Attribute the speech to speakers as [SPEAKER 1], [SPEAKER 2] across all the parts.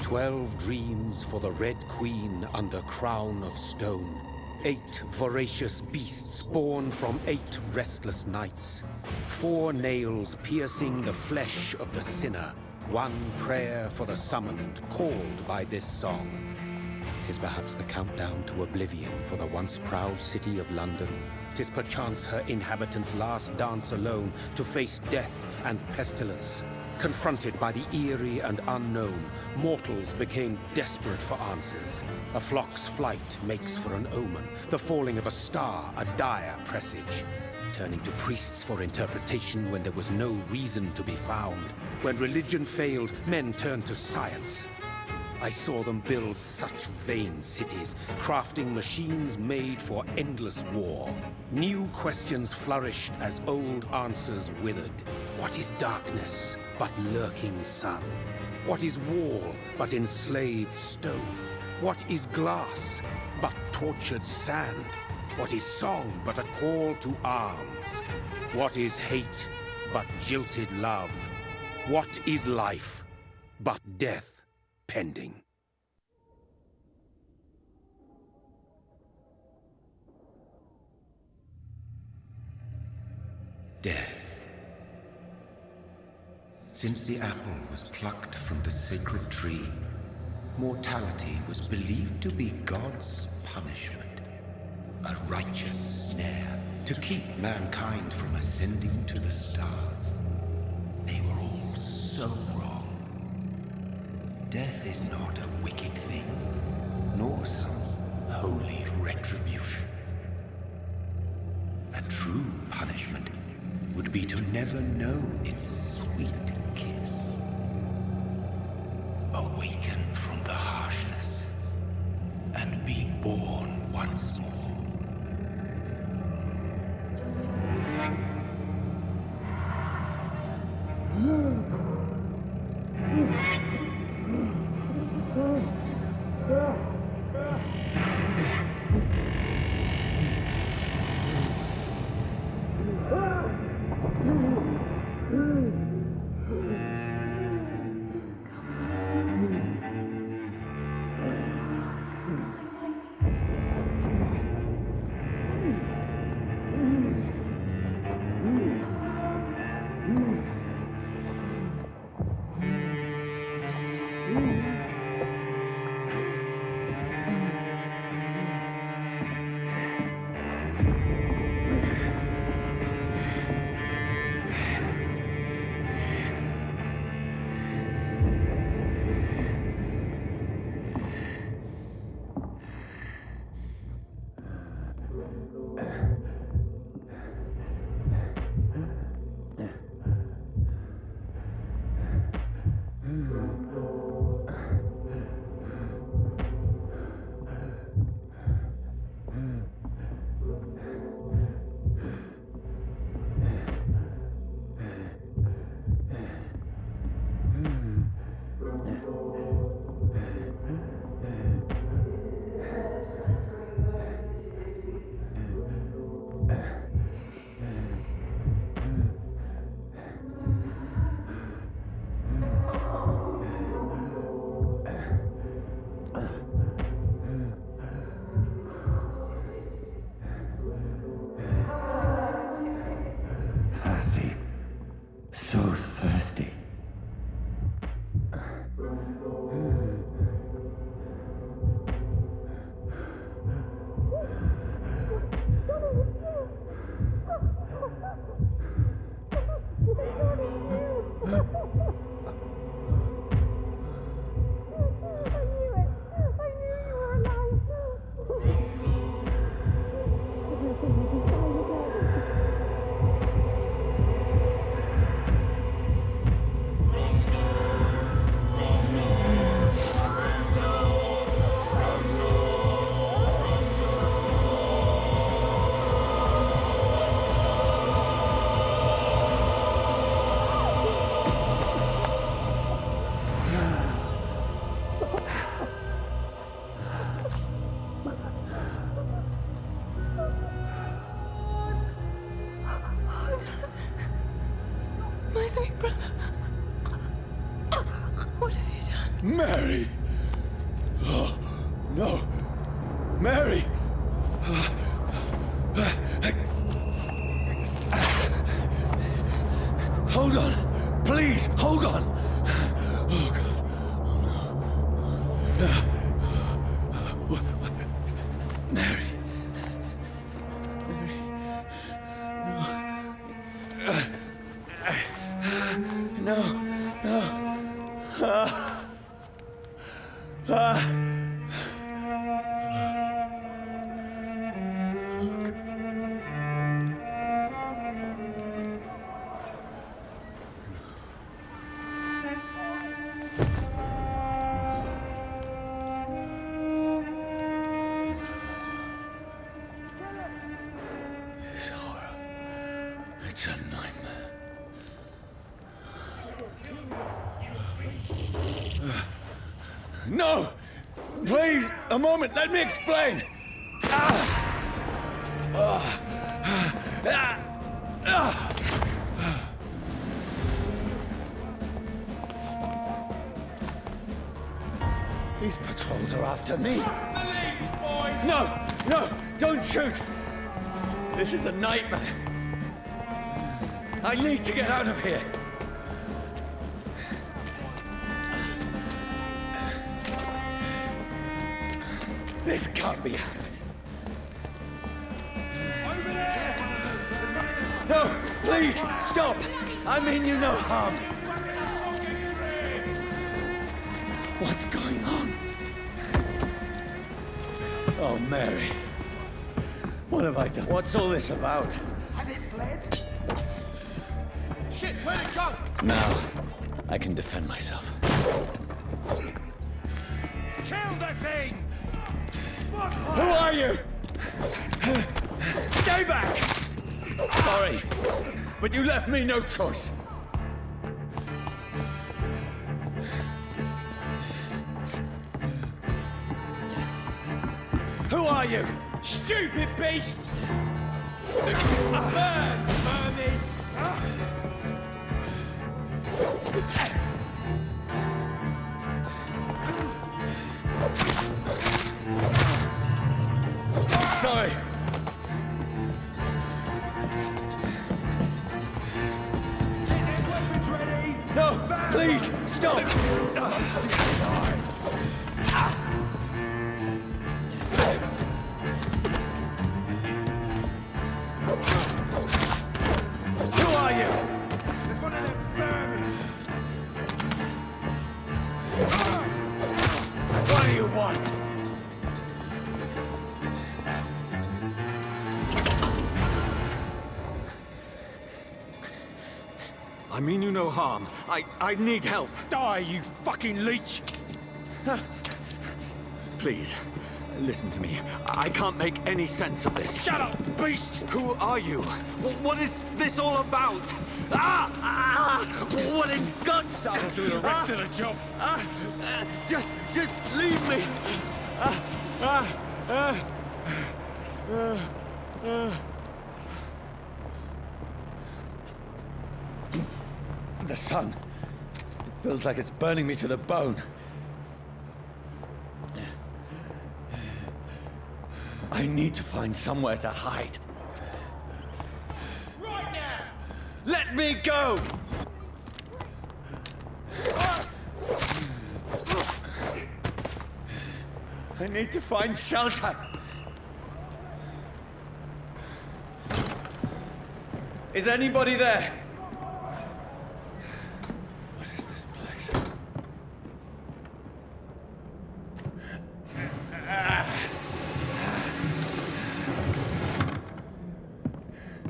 [SPEAKER 1] 12 dreams for the Red Queen under crown of stone. 8 voracious beasts born from 8 restless nights. 4 nails piercing the flesh of the sinner. 1 prayer for the summoned, called by this song. 'Tis perhaps the countdown to oblivion for the once proud city of London. 'Tis perchance her inhabitants' last dance alone to face death and pestilence. Confronted by the eerie and unknown, mortals became desperate for answers. A flock's flight makes for an omen, the falling of a star a dire presage. Turning to priests for interpretation when there was no reason to be found. When religion failed, men turned to science. I saw them build such vain cities, crafting machines made for endless war. New questions flourished as old answers withered. What is darkness but lurking sun? What is wall but enslaved stone? What is glass but tortured sand? What is song but a call to arms? What is hate but jilted love? What is life but death pending?
[SPEAKER 2] Death. Since the apple was plucked from the sacred tree, mortality was believed to be God's punishment, a righteous snare to keep mankind from ascending to the stars. They were all so wrong. Death is not a wicked thing, nor some holy retribution. A true punishment would be to never know its sweet kiss. Awaken from the harshness and be born once more.
[SPEAKER 3] Mary! Oh, no! Mary! Hold on! Please, hold on! Oh, God. Oh, no. Mary. Mary. No. No. This horror. It's a nightmare. No! Please, a moment, let me explain! These patrols are after me. No! No! Don't shoot! This is a nightmare. I need to get out of here. This can't be happening. Over there! No, please, stop! I mean you no harm. What's going on? Oh, Mary. What have I done? What's all this about?
[SPEAKER 4] Has it fled? Shit, where'd it go?
[SPEAKER 3] Now, I can defend myself.
[SPEAKER 4] Kill that thing!
[SPEAKER 3] Who are you? Stay back! Sorry, but you left me no choice. Who are you?
[SPEAKER 4] Stupid beast! Burn, vermin!
[SPEAKER 3] Sorry.
[SPEAKER 4] Get their weapons ready!
[SPEAKER 3] No, please, stop! Who are you?
[SPEAKER 4] There's one of them vermin!
[SPEAKER 3] What do you want? I mean you no harm. I need help.
[SPEAKER 4] Die, you fucking leech!
[SPEAKER 3] Please, listen to me. I can't make any sense of this.
[SPEAKER 4] Shut up, beast!
[SPEAKER 3] Who are you? What is this all about? What in God's name?
[SPEAKER 4] I'll do the rest of the job.
[SPEAKER 3] Just leave me. The sun. It feels like it's burning me to the bone. I need to find somewhere to hide.
[SPEAKER 4] Right now!
[SPEAKER 3] Let me go! I need to find shelter. Is anybody there? What is this place?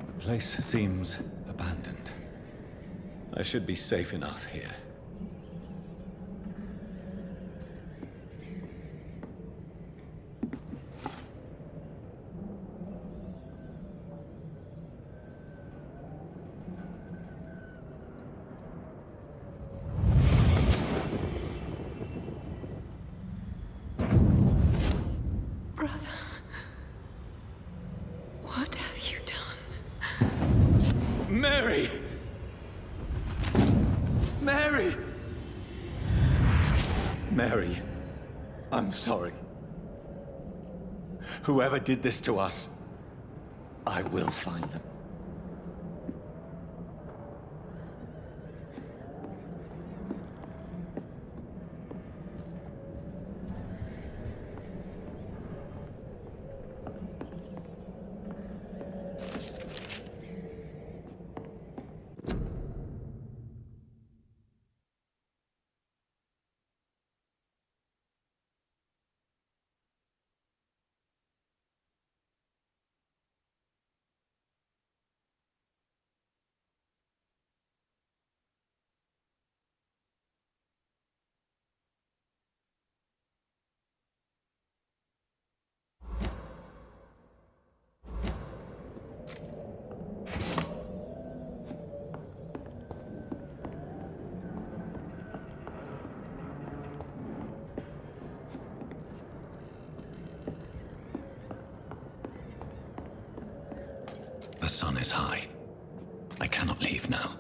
[SPEAKER 3] The place seems abandoned. I should be safe enough here.
[SPEAKER 5] Brother, what have you done?
[SPEAKER 3] Mary! Mary! I'm sorry. Whoever did this to us, I will find them.
[SPEAKER 6] The sun is high. I cannot leave now.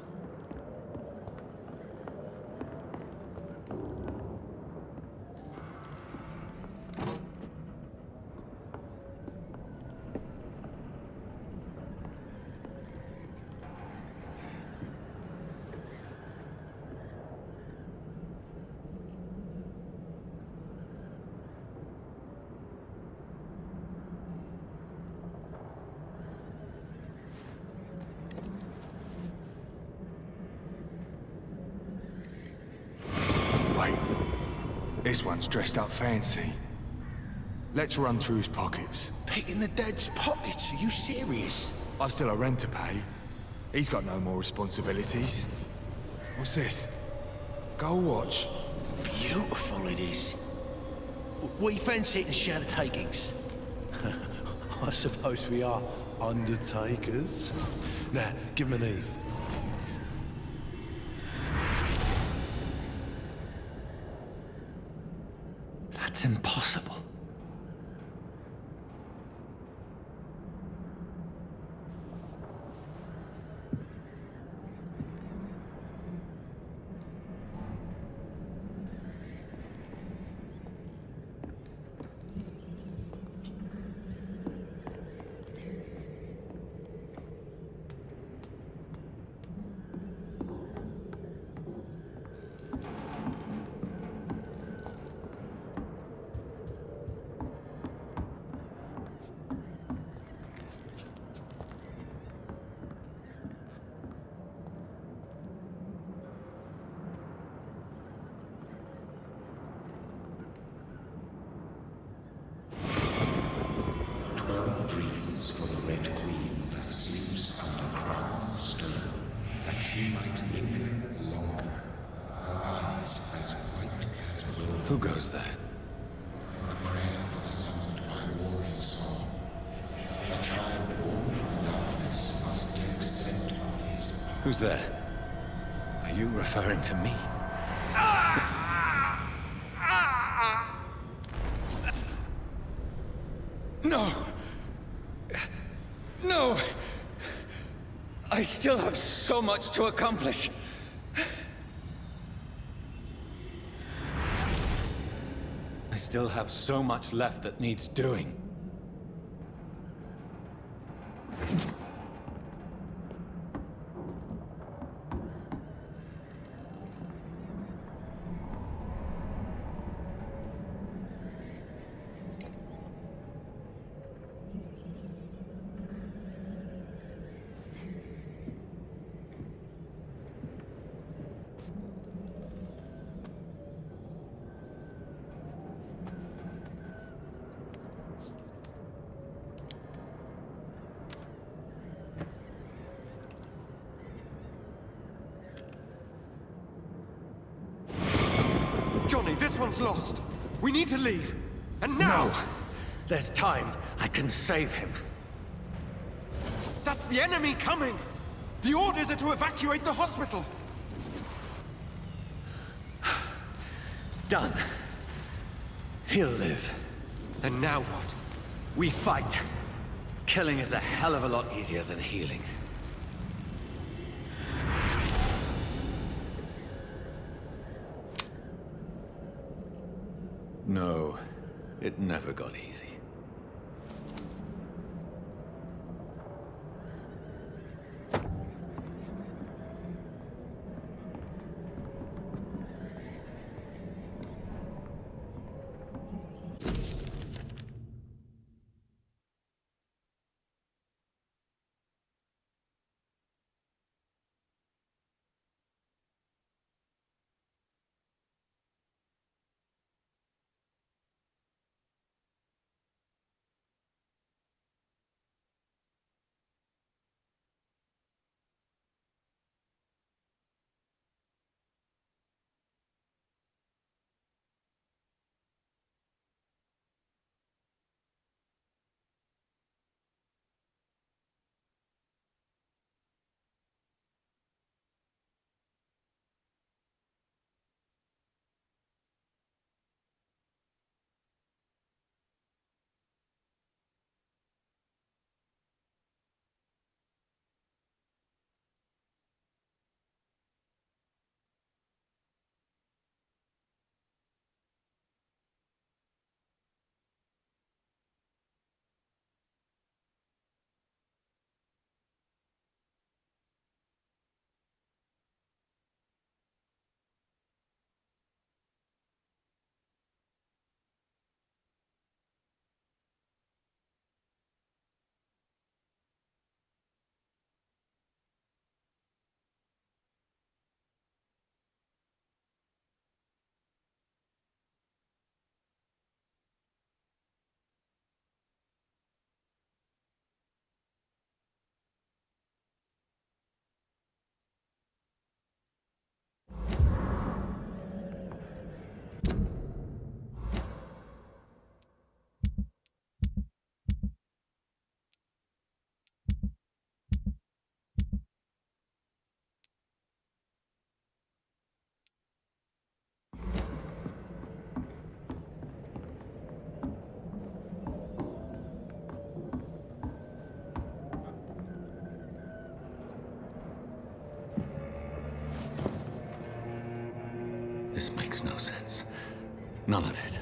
[SPEAKER 7] Wait, this one's dressed up fancy. Let's run through his pockets.
[SPEAKER 2] Picking the dead's pockets? Are you serious?
[SPEAKER 7] I've still a rent to pay. He's got no more responsibilities. What's this? Gold watch.
[SPEAKER 2] Beautiful it is. We fancy it and share the takings. I suppose we are undertakers. Now, give him an Eve.
[SPEAKER 3] That's impossible.
[SPEAKER 2] Dreams for the Red Queen that sleeps under crown of stone, that she might linger longer, her eyes as white as wool.
[SPEAKER 3] Who goes there?
[SPEAKER 2] A prayer for the summoned by warring storm. A child born from darkness must take scent of his power.
[SPEAKER 3] Who's there? Are you referring to me? No! No! I still have so much to accomplish. I still have so much left that needs doing.
[SPEAKER 8] Johnny, this one's lost. We need to leave. And now!
[SPEAKER 3] No! There's time. I can save him.
[SPEAKER 8] That's the enemy coming! The orders are to evacuate the hospital!
[SPEAKER 3] Done. He'll live.
[SPEAKER 8] And now what?
[SPEAKER 3] We fight. Killing is a hell of a lot easier than healing.
[SPEAKER 6] No, it never got easy. This makes no sense. None of it.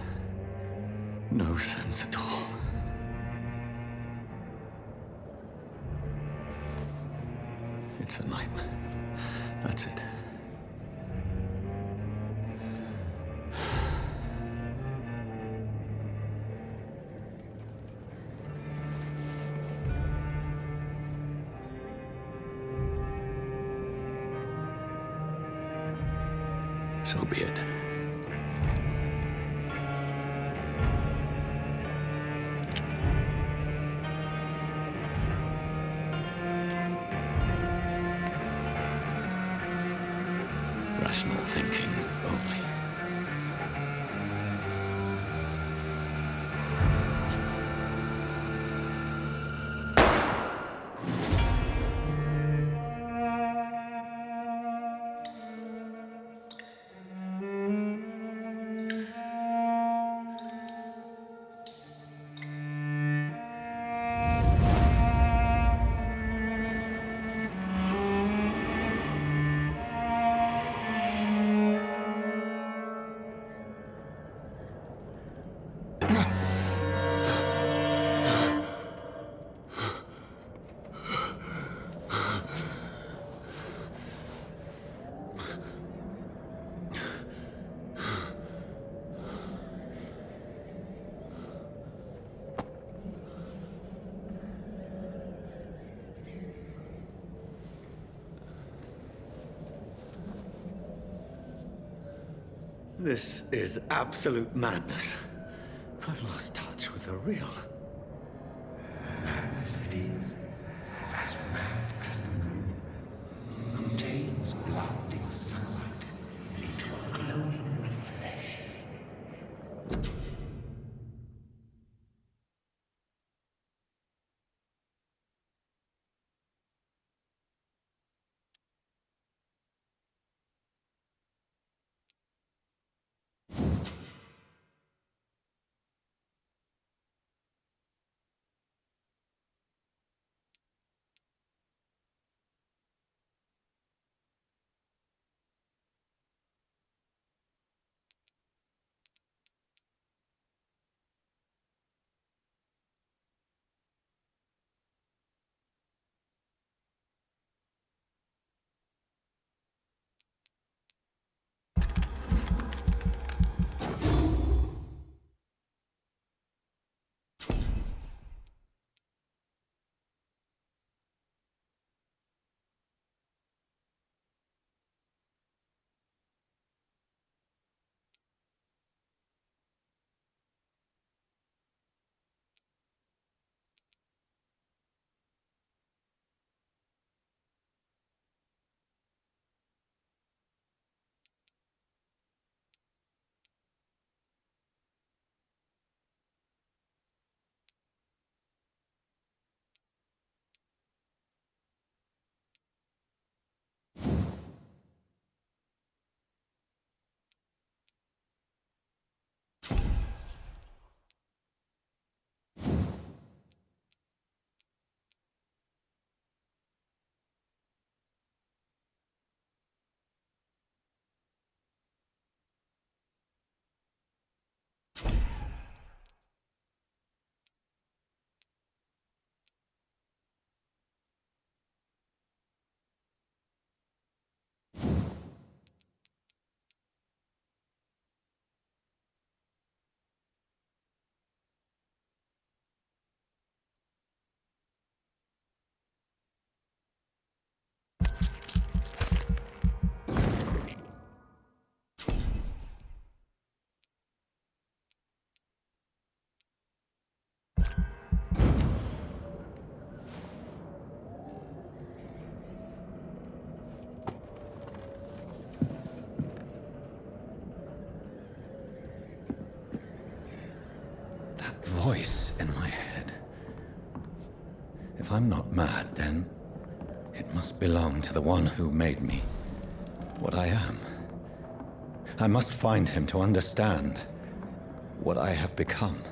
[SPEAKER 6] No sense at all. It's a nightmare. That's it. So be it. Rational thinking only. This is absolute madness. I've lost touch with the real.
[SPEAKER 2] Madness it is, as mad as the moon, who tames blinding sunlight into a glowing reflection.
[SPEAKER 6] voice in my head. If I'm not mad, then it must belong to the one who made me what I am. I must find him to understand what I have become.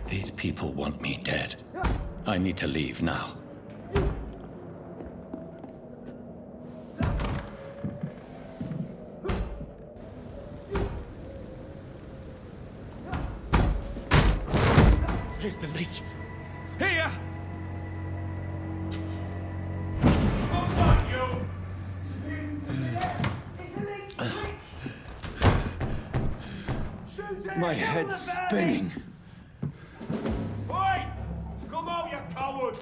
[SPEAKER 6] These people want me dead. I need to leave now.
[SPEAKER 3] Here's the leech. Here! My head's spinning.
[SPEAKER 9] Oi! Come out, you coward!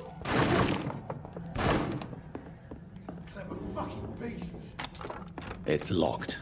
[SPEAKER 9] Clever fucking beasts.
[SPEAKER 6] It's locked.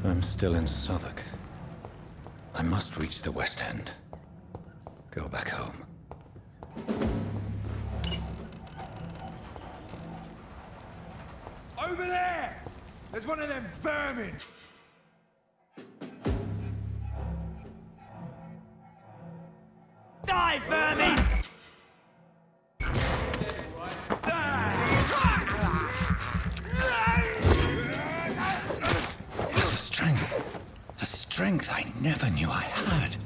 [SPEAKER 6] I'm still in Southwark. I must reach the West End. Go back home.
[SPEAKER 3] Over there! There's one of them vermin! Die, vermin!
[SPEAKER 6] A strength I never knew I had.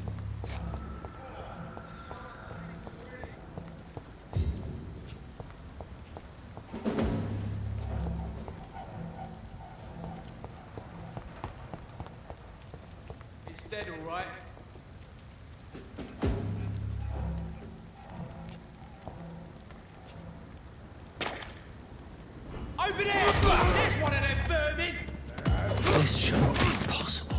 [SPEAKER 3] It's dead, all right. Over there! There's one of them vermin!
[SPEAKER 6] This shouldn't be possible.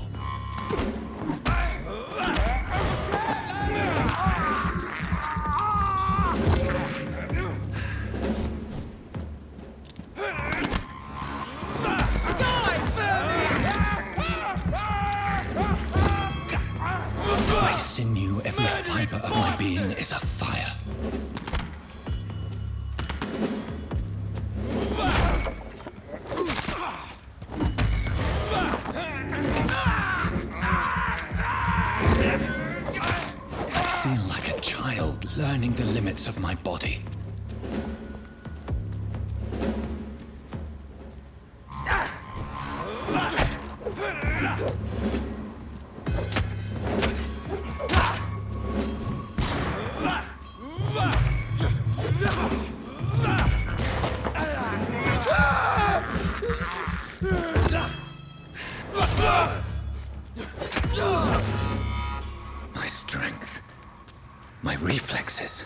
[SPEAKER 6] My sinew, every fiber of my being is afire. I feel like a child learning the limits of my body. reflexes.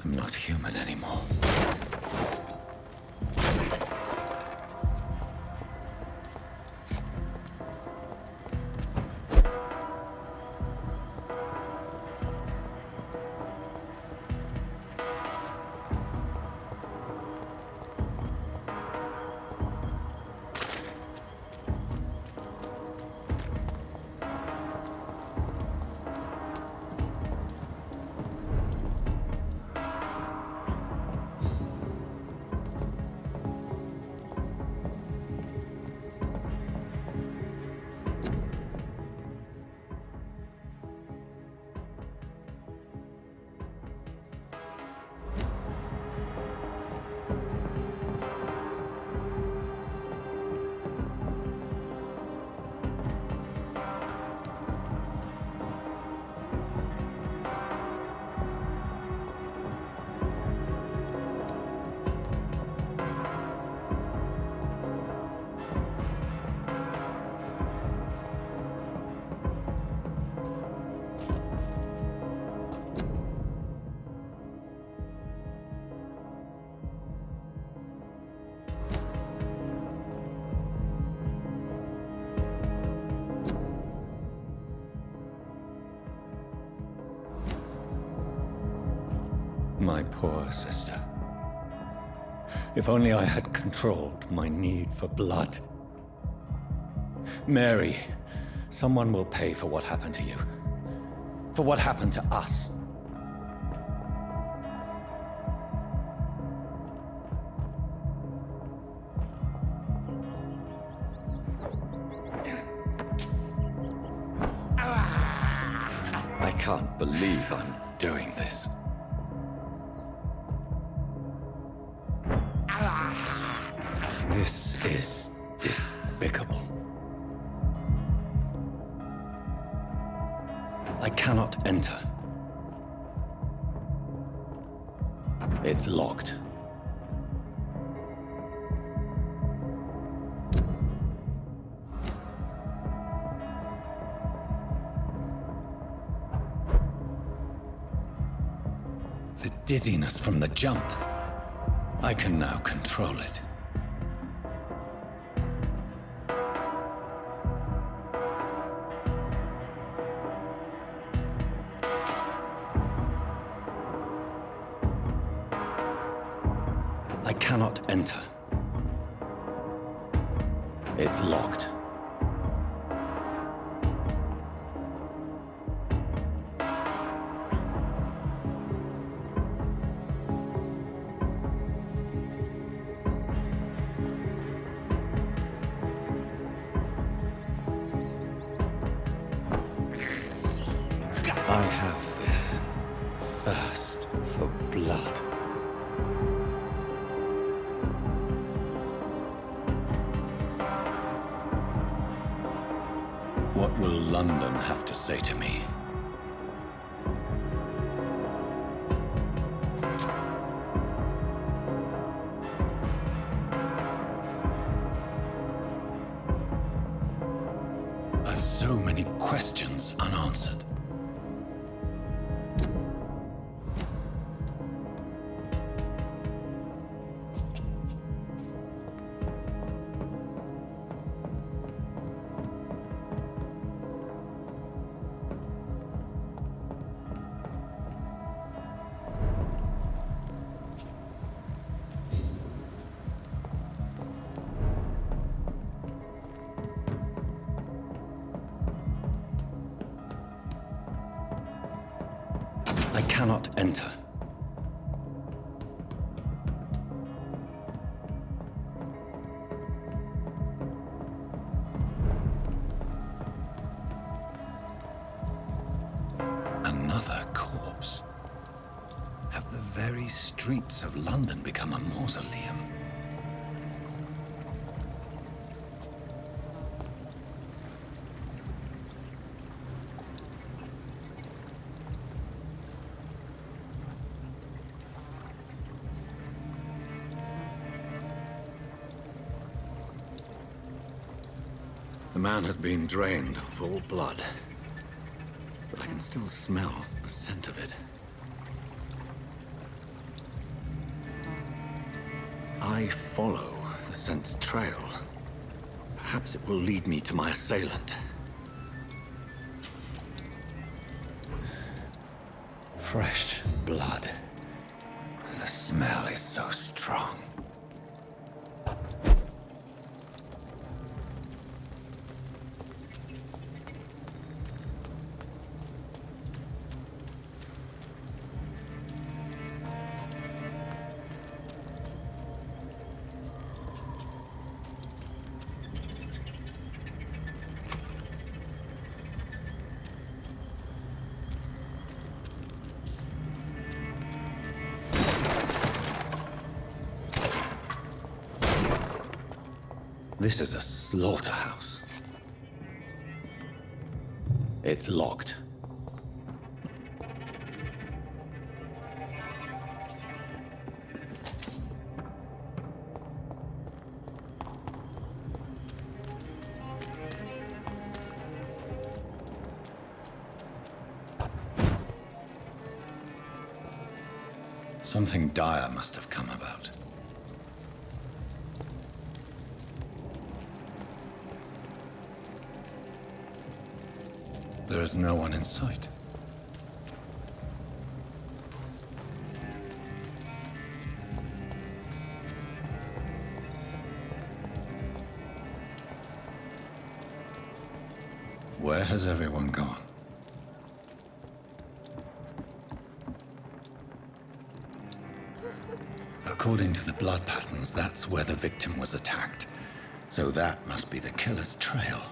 [SPEAKER 6] I'm not human anymore. My poor sister. If only I had controlled my need for blood. Mary, someone will pay for what happened to you. For what happened to us. I can't believe I'm doing this. This is despicable. I cannot enter. It's locked. The dizziness from the jump. I can now control it. I cannot enter. It's locked. I have this thirst for blood. What will London have to say to me? I've so many questions unanswered. I cannot enter. Another corpse. Have the very streets of London become a mausoleum? The man has been drained of all blood. but I can still smell the scent of it. I follow the scent's trail. Perhaps it will lead me to my assailant. Fresh blood. The smell is so strong. This is a slaughterhouse. It's locked. Something dire must have come about. There is no one in sight. Where has everyone gone? According to the blood patterns, that's where the victim was attacked. So that must be the killer's trail.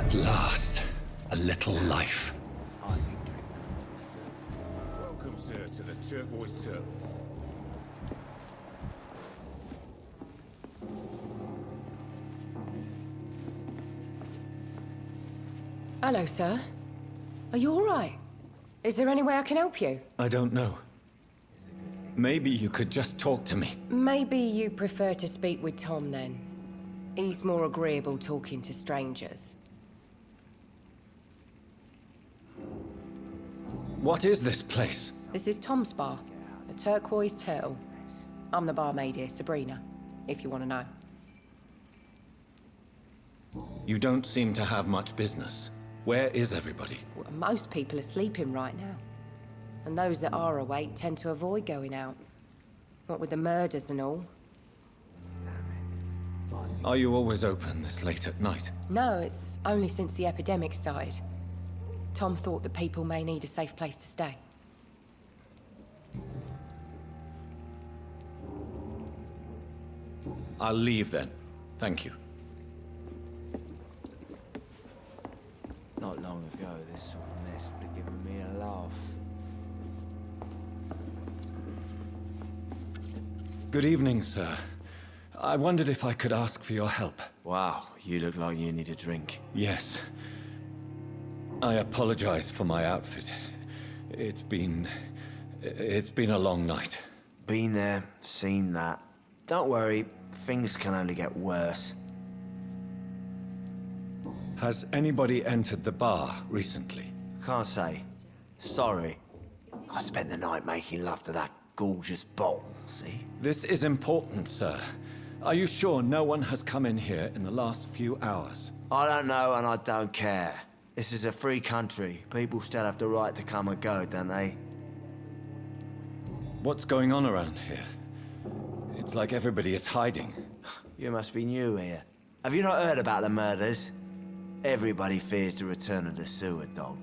[SPEAKER 6] At last, a little life.
[SPEAKER 1] Welcome, sir, to the Turquoise Turtle.
[SPEAKER 4] Hello, sir. Are you all right? Is there any way I can help you?
[SPEAKER 6] I don't know. Maybe you could just talk to me.
[SPEAKER 4] Maybe you prefer to speak with Tom, then. He's more agreeable talking to strangers.
[SPEAKER 6] What is this place?
[SPEAKER 4] This is Tom's bar, the Turquoise Turtle. I'm the barmaid here, Sabrina, if you want to know.
[SPEAKER 6] You don't seem to have much business. Where is everybody?
[SPEAKER 4] Well, most people are sleeping right now. And those that are awake tend to avoid going out. What with the murders and all.
[SPEAKER 6] Are you always open this late at night?
[SPEAKER 4] No, it's only since the epidemic started. Tom thought that people may need a safe place to stay.
[SPEAKER 6] I'll leave then. Thank you.
[SPEAKER 3] Not long ago, this sort of mess would have given me a laugh.
[SPEAKER 6] Good evening, sir. I wondered if I could ask for your help.
[SPEAKER 3] Wow, you look like you need a drink.
[SPEAKER 6] Yes. I apologize for my outfit. It's been a long night.
[SPEAKER 3] Been there, seen that. Don't worry, things can only get worse.
[SPEAKER 6] Has anybody entered the bar recently?
[SPEAKER 3] Can't say. Sorry. I spent the night making love to that gorgeous bottle, see?
[SPEAKER 6] This is important, sir. Are you sure no one has come in here in the last few hours?
[SPEAKER 3] I don't know and I don't care. This is a free country. People still have the right to come and go, don't they?
[SPEAKER 6] What's going on around here? It's like everybody is hiding.
[SPEAKER 3] You must be new here. Have you not heard about the murders? Everybody fears the return of the sewer dog.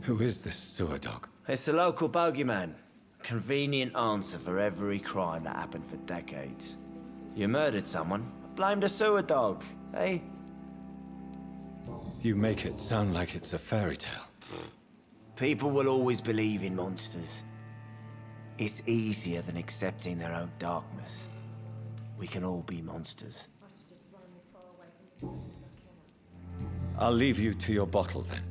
[SPEAKER 6] Who is this sewer dog?
[SPEAKER 3] It's the local bogeyman. Convenient answer for every crime that happened for decades. You murdered someone, blame the sewer dog, eh?
[SPEAKER 6] You make it sound like it's a fairy tale.
[SPEAKER 3] People will always believe in monsters. It's easier than accepting their own darkness. We can all be monsters.
[SPEAKER 6] I'll leave you to your bottle then.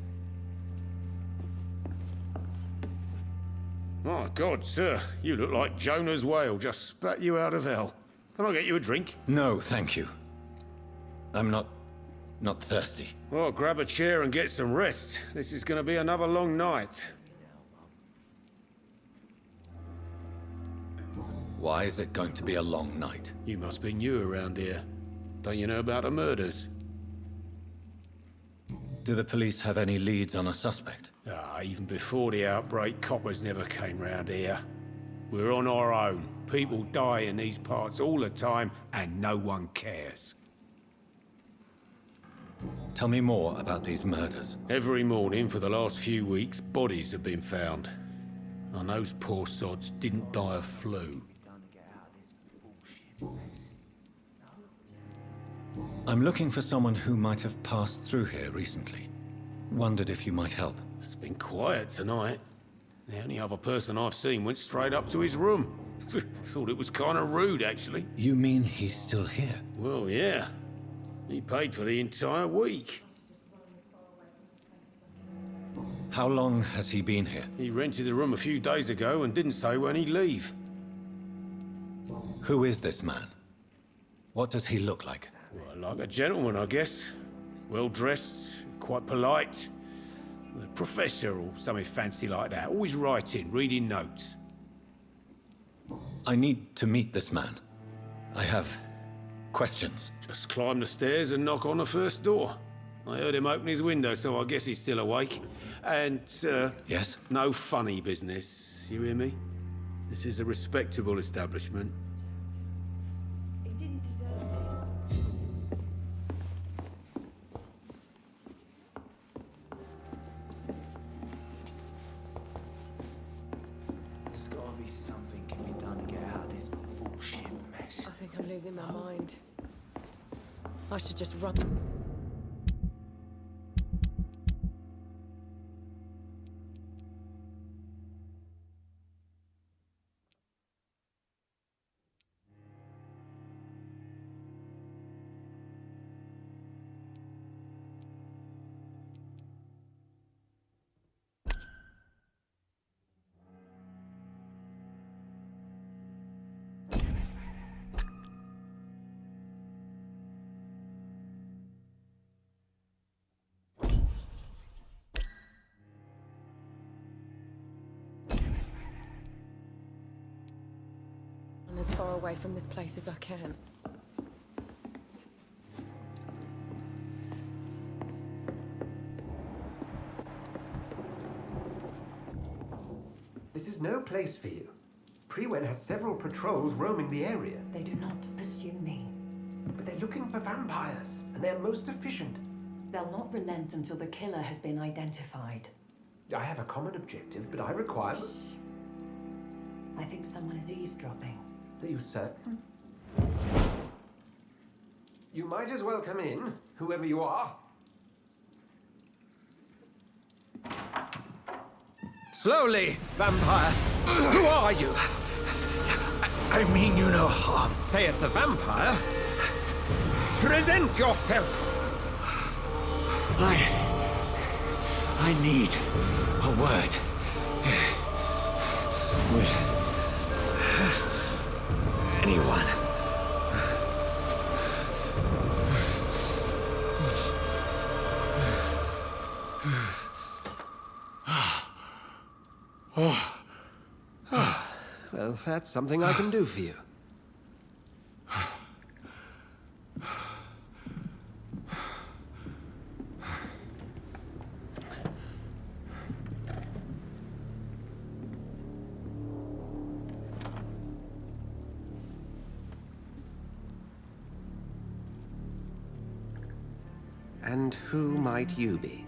[SPEAKER 1] My God, sir, you look like Jonah's whale just spat you out of hell. Can I get you a drink?
[SPEAKER 6] No, thank you. I'm not thirsty.
[SPEAKER 1] Well, grab a chair and get some rest. This is going to be another long night.
[SPEAKER 6] Why is it going to be a long night?
[SPEAKER 1] You must be new around here. Don't you know about the murders?
[SPEAKER 6] Do the police have any leads on a suspect?
[SPEAKER 1] Even before the outbreak, coppers never came round here. We're on our own. People die in these parts all the time, and no one cares.
[SPEAKER 6] Tell me more about these murders.
[SPEAKER 1] Every morning for the last few weeks, bodies have been found. And those poor sods didn't die of flu.
[SPEAKER 6] I'm looking for someone who might have passed through here recently. Wondered if you might help.
[SPEAKER 1] It's been quiet tonight. The only other person I've seen went straight up to his room. Thought it was kind of rude, actually.
[SPEAKER 6] You mean he's still here?
[SPEAKER 1] Well, yeah. He paid for the entire week.
[SPEAKER 6] How long has he been here?
[SPEAKER 1] He rented the room a few days ago and didn't say when he'd leave.
[SPEAKER 6] Who is this man? What does he look like?
[SPEAKER 1] Well, like a gentleman, I guess. Well-dressed, quite polite. A professor or something fancy like that. Always writing, reading notes.
[SPEAKER 6] I need to meet this man. I have questions.
[SPEAKER 1] Just climb the stairs and knock on the first door. I heard him open his window, so I guess he's still awake. And,
[SPEAKER 6] Yes?
[SPEAKER 1] no funny business. You hear me? This is a respectable establishment.
[SPEAKER 4] He didn't deserve this.
[SPEAKER 3] There's gotta be something can be done to get out of this bullshit mess.
[SPEAKER 4] I think I'm losing my mind.
[SPEAKER 5] I should just run. As far away from this place as I can.
[SPEAKER 10] This is no place for you. Prewen has several patrols roaming the area.
[SPEAKER 11] They do not pursue me.
[SPEAKER 10] But they're looking for vampires, and they're most efficient.
[SPEAKER 11] They'll not relent until the killer has been identified.
[SPEAKER 10] I have a common objective, but I require...
[SPEAKER 11] I think someone is eavesdropping.
[SPEAKER 10] Are you certain? You might as well come in, whoever you are.
[SPEAKER 8] Slowly, vampire. Who are you?
[SPEAKER 10] I mean you no harm.
[SPEAKER 8] Saith the vampire. Present yourself.
[SPEAKER 2] I need a word. With anyone.
[SPEAKER 10] Well, that's something I can do for you. And who might you be?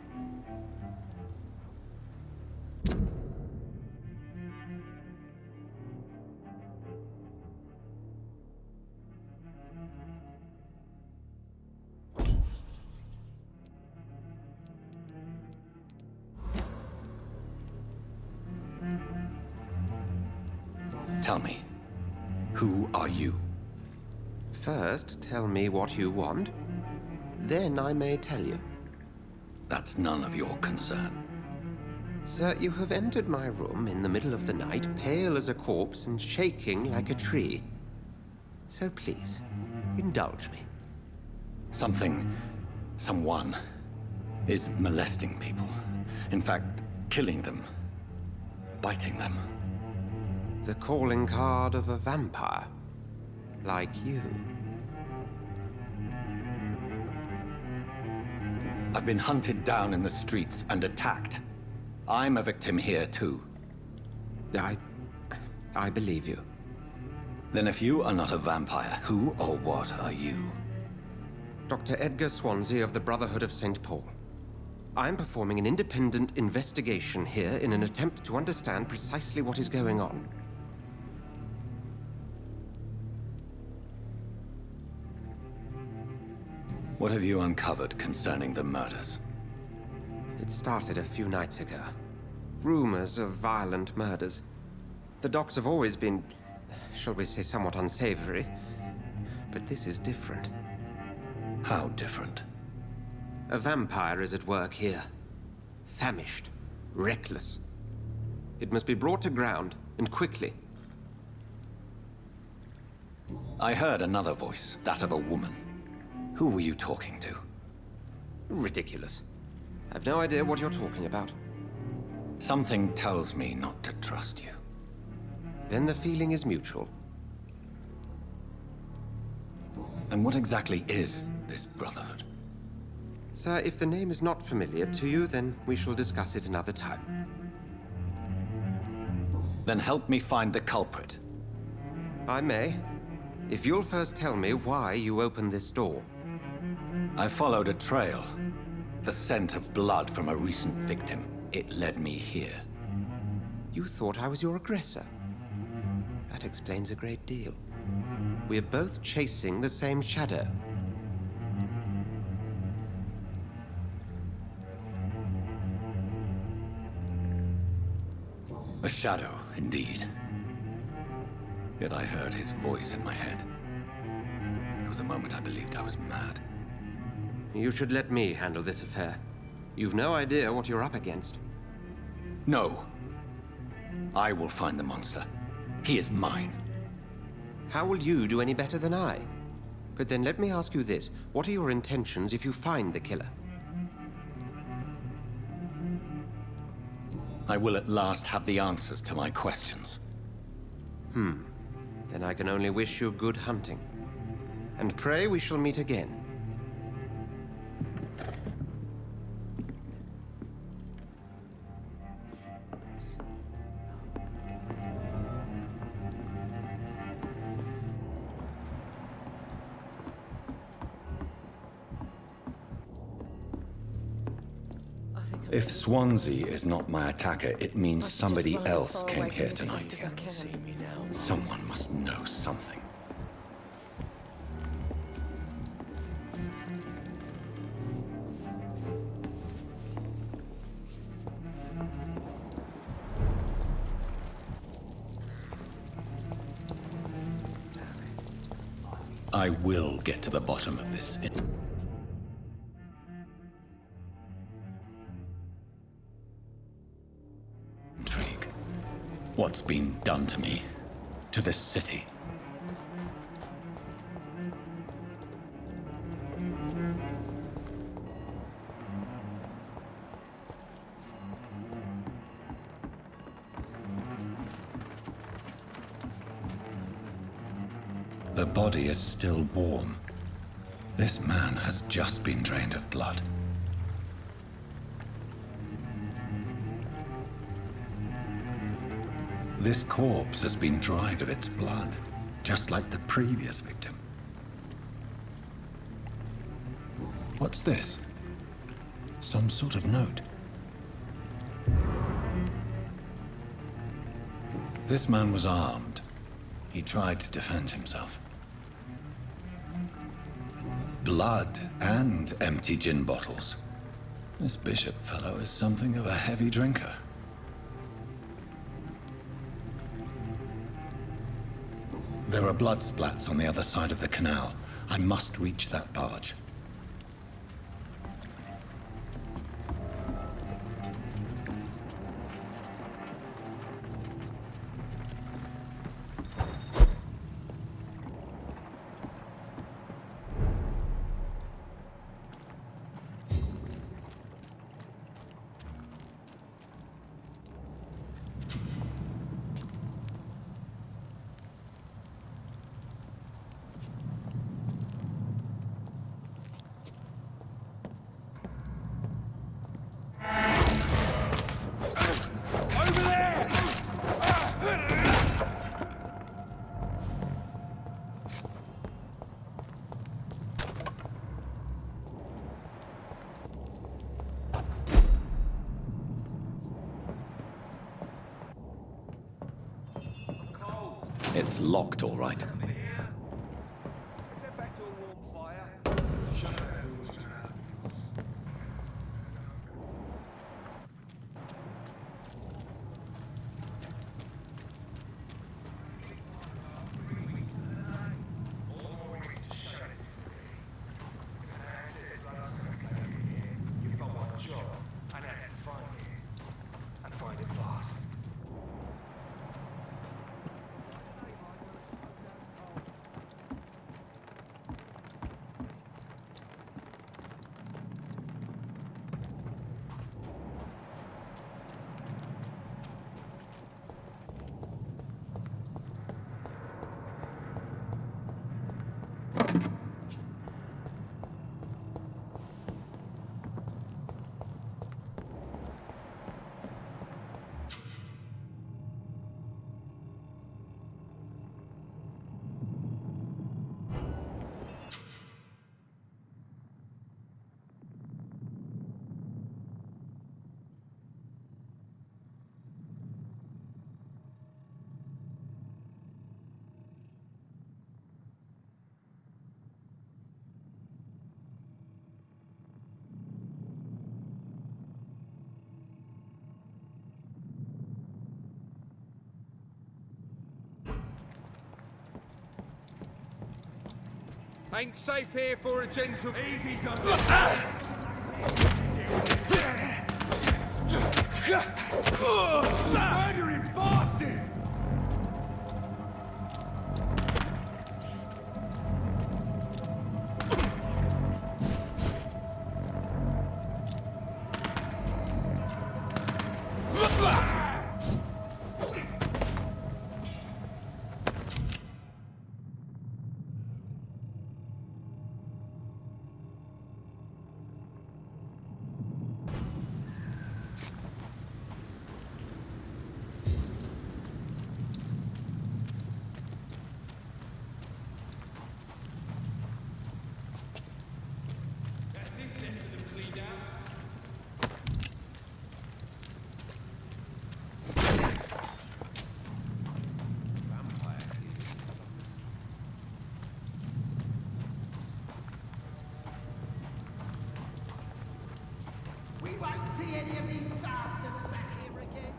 [SPEAKER 6] Tell me, who are you?
[SPEAKER 10] First, tell me what you want. Then I may tell you.
[SPEAKER 6] That's none of your concern.
[SPEAKER 10] Sir, you have entered my room in the middle of the night, pale as a corpse and shaking like a tree. So please, indulge me.
[SPEAKER 6] Someone is molesting people. In fact, killing them. Biting them.
[SPEAKER 10] The calling card of a vampire. Like you.
[SPEAKER 6] I've been hunted down in the streets and attacked. I'm a victim here, too.
[SPEAKER 10] I believe you.
[SPEAKER 6] Then if you are not a vampire, who or what are you?
[SPEAKER 10] Dr. Edgar Swansea of the Brotherhood of St. Paul. I'm performing an independent investigation here in an attempt to understand precisely what is going on.
[SPEAKER 6] What have you uncovered concerning the murders?
[SPEAKER 10] It started a few nights ago. Rumors of violent murders. The docs have always been, shall we say, somewhat unsavory. But this is different.
[SPEAKER 6] How different?
[SPEAKER 10] A vampire is at work here. Famished. Reckless. It must be brought to ground, and quickly.
[SPEAKER 6] I heard another voice, that of a woman. Who were you talking to?
[SPEAKER 10] Ridiculous. I've no idea what you're talking about.
[SPEAKER 6] Something tells me not to trust you.
[SPEAKER 10] Then the feeling is mutual.
[SPEAKER 6] And what exactly is this Brotherhood?
[SPEAKER 10] Sir, if the name is not familiar to you, then we shall discuss it another time.
[SPEAKER 6] Then help me find the culprit.
[SPEAKER 10] I may. If you'll first tell me why you opened this door.
[SPEAKER 6] I followed a trail. The scent of blood from a recent victim. It led me here.
[SPEAKER 10] You thought I was your aggressor. That explains a great deal. We're both chasing the same shadow.
[SPEAKER 6] A shadow, indeed. Yet I heard his voice in my head. There was a moment I believed I was mad.
[SPEAKER 10] You should let me handle this affair. You've no idea what you're up against.
[SPEAKER 6] No. I will find the monster. He is mine.
[SPEAKER 10] How will you do any better than I? But then let me ask you this. What are your intentions if you find the killer?
[SPEAKER 6] I will at last have the answers to my questions.
[SPEAKER 10] Then I can only wish you good hunting. And pray we shall meet again.
[SPEAKER 6] If Swansea is not my attacker, it means
[SPEAKER 5] I should just
[SPEAKER 6] somebody
[SPEAKER 5] run as
[SPEAKER 6] else
[SPEAKER 5] far
[SPEAKER 6] came
[SPEAKER 5] away
[SPEAKER 6] here
[SPEAKER 5] from the
[SPEAKER 6] tonight.
[SPEAKER 5] place as I can.
[SPEAKER 3] See me now.
[SPEAKER 6] Someone must know something. I will get to the bottom of this. Intrigue. What's been done to me? To this city? The body is still warm. This man has just been drained of blood. This corpse has been dried of its blood, just like the previous victim. What's this? Some sort of note. This man was armed. He tried to defend himself. Blood and empty gin bottles. This bishop fellow is something of a heavy drinker. There are blood splats on the other side of the canal. I must reach that barge. It's locked, all right.
[SPEAKER 8] Ain't safe here for a gentle...
[SPEAKER 7] Easy does it. Murdering bastard!
[SPEAKER 12] We won't see any of these bastards back here again.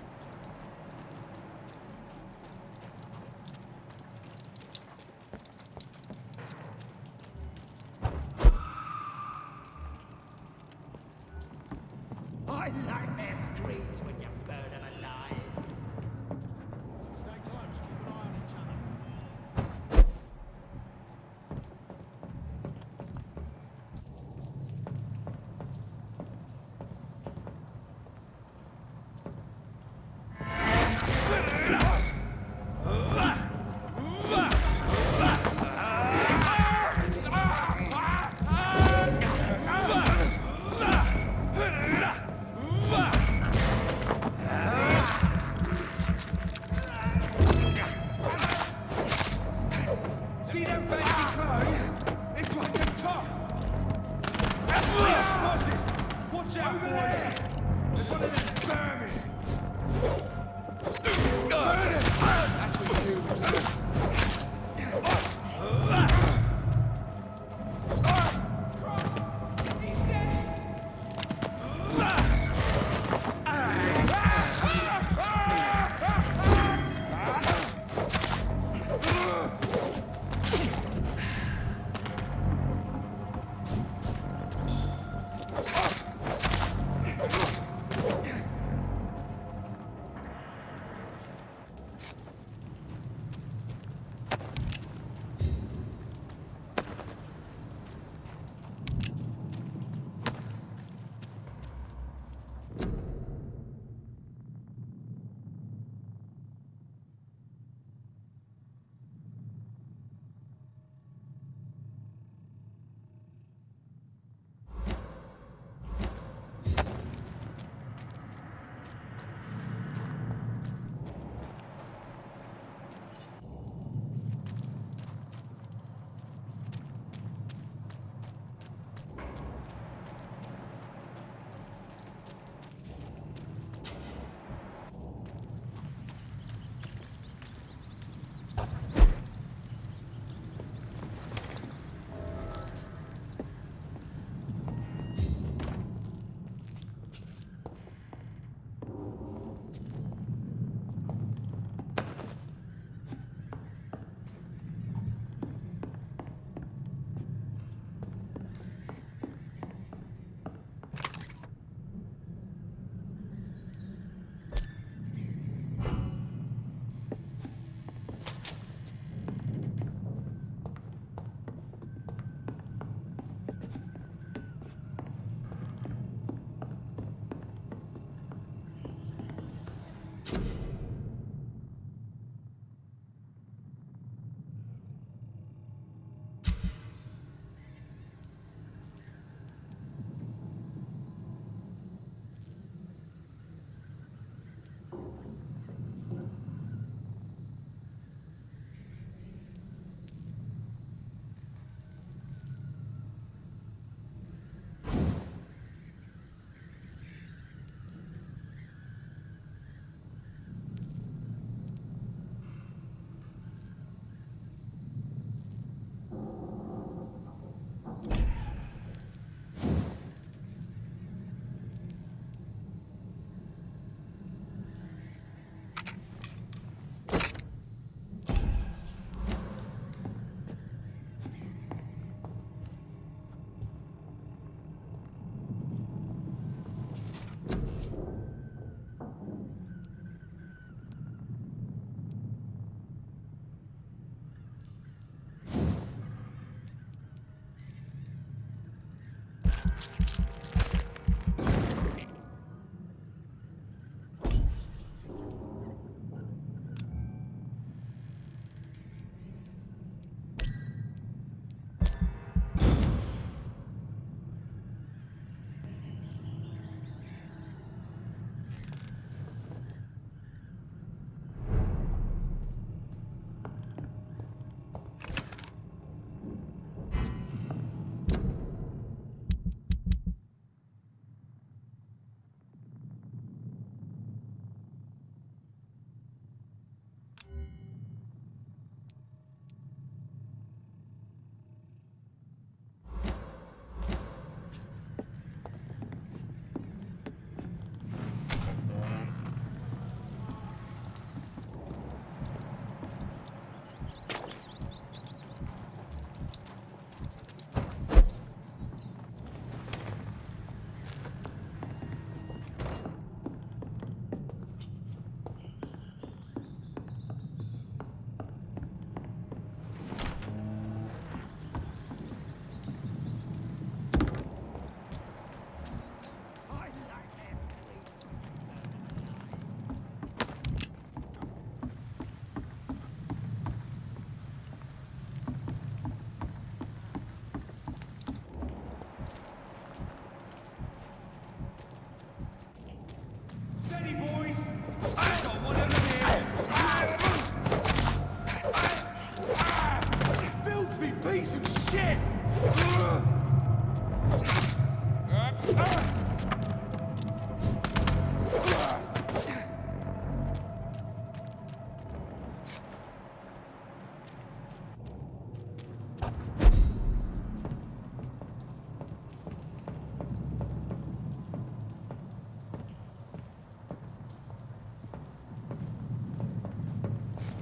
[SPEAKER 12] I like their screams when you burn them alive. Stay close, keep an eye on each other.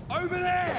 [SPEAKER 8] Over there!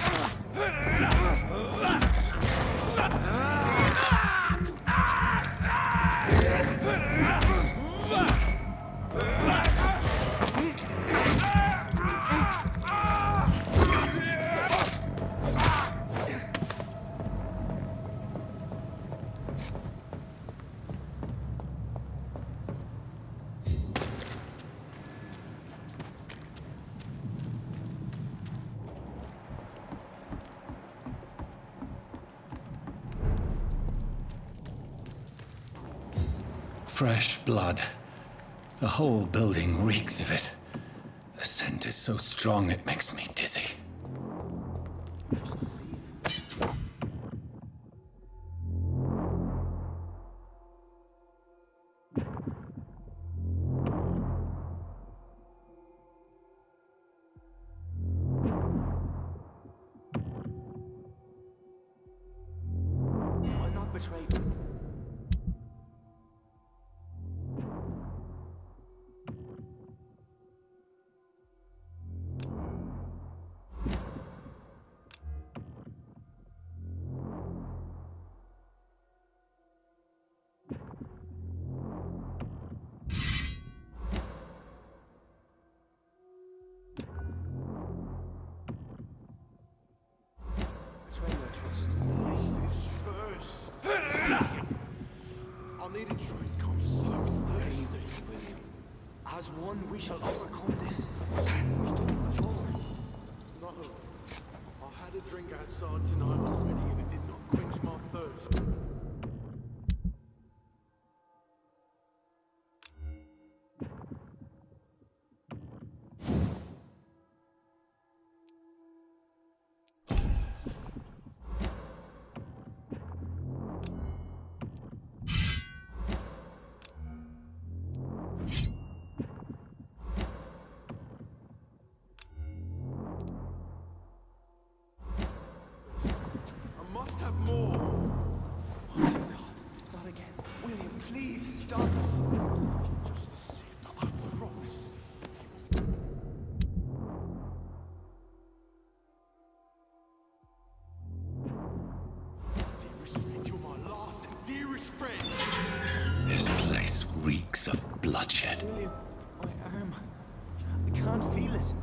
[SPEAKER 6] Fresh blood. The whole building reeks of it. The scent is so strong it makes me dizzy.
[SPEAKER 8] I'll not betray you. Betray your trust.
[SPEAKER 9] I'll need a drink. I'm so thirsty.
[SPEAKER 8] As one, we shall overcome this. We've done it before.
[SPEAKER 9] No. I had a drink outside tonight already and it did not quench my thirst. I must have more.
[SPEAKER 8] Oh, dear God. Not again. William, please stop.
[SPEAKER 9] Just a sip, I promise. Dearest friend, you're my last and dearest friend.
[SPEAKER 6] This place reeks of bloodshed.
[SPEAKER 8] William, my arm. I can't feel it.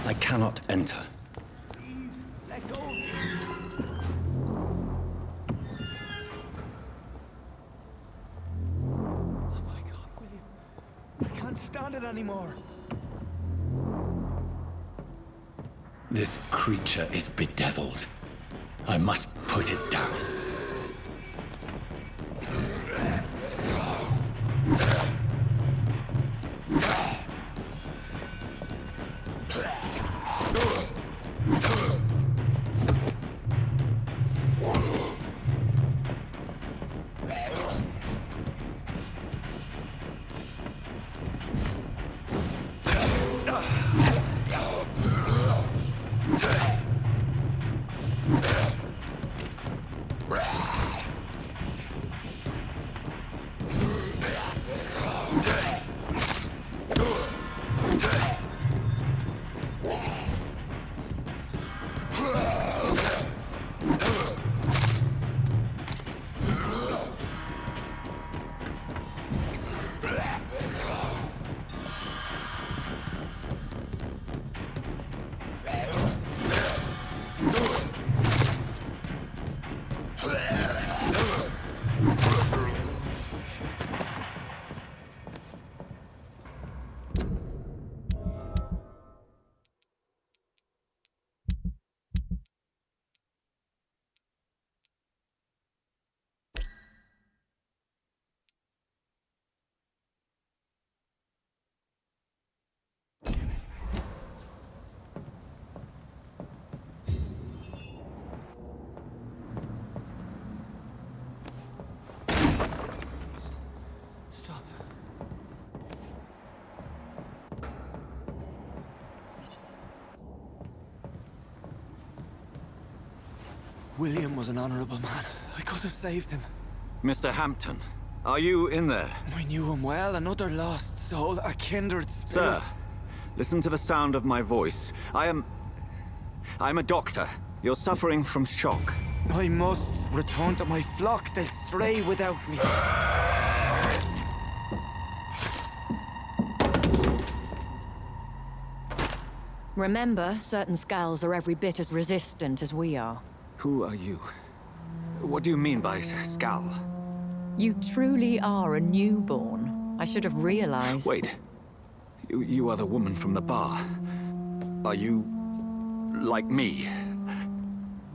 [SPEAKER 6] I cannot enter.
[SPEAKER 8] Please, let go. Oh my God, William. I can't stand it anymore.
[SPEAKER 6] This creature is bedeviled. I must put it down.
[SPEAKER 8] Stop. William was an honorable man. I could have saved him.
[SPEAKER 6] Mr. Hampton, are you in there?
[SPEAKER 8] I knew him well, another lost
[SPEAKER 3] soul, a kindred spirit.
[SPEAKER 13] Sir, listen to the sound of my voice. I'm a doctor. You're suffering from shock.
[SPEAKER 3] I must return to my flock. They'll stray without me.
[SPEAKER 11] Remember, certain skulls are every bit as resistant as we are.
[SPEAKER 13] Who are you? What do you mean by Skal?
[SPEAKER 11] You truly are a newborn. I should have realized.
[SPEAKER 13] Wait. You are the woman from the bar. Are you... like me?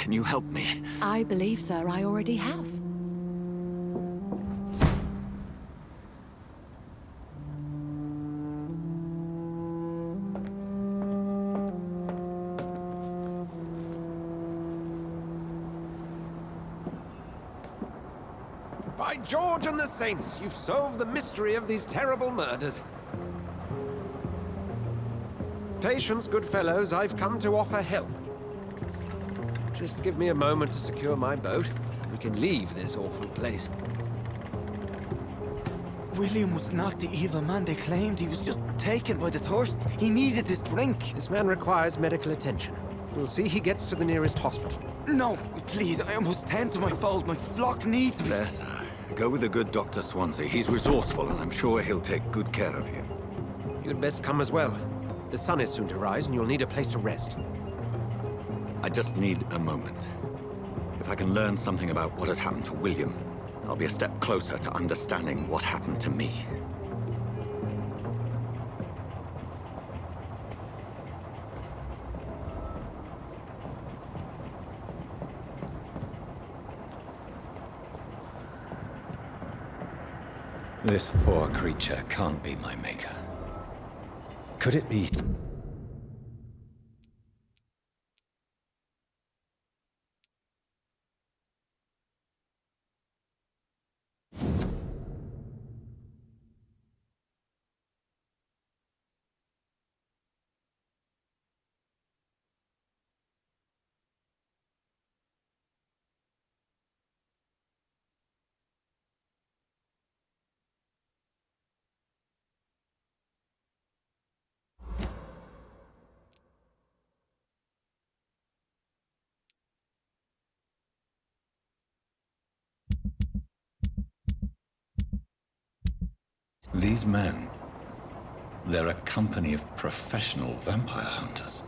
[SPEAKER 13] Can you help me?
[SPEAKER 11] I believe, sir, I already have.
[SPEAKER 10] By George and the Saints, you've solved the mystery of these terrible murders. Patience, good fellows, I've come to offer help. Just give me a moment to secure my boat. We can leave this awful place.
[SPEAKER 3] William was not the evil man they claimed. He was just taken by the thirst. He needed this drink.
[SPEAKER 10] This man requires medical attention. We'll see he gets to the nearest hospital.
[SPEAKER 3] No, please, I must tend to my fold. My flock needs me.
[SPEAKER 13] There, sir. Go with the good Dr. Swansea. He's resourceful, and I'm sure he'll take good care of you.
[SPEAKER 10] You'd best come as well. The sun is soon to rise, and you'll need a place to rest.
[SPEAKER 13] I just need a moment. If I can learn something about what has happened to William, I'll be a step closer to understanding what happened to me.
[SPEAKER 6] This poor creature can't be my maker. Could it be? These men, they're a company of professional vampire hunters.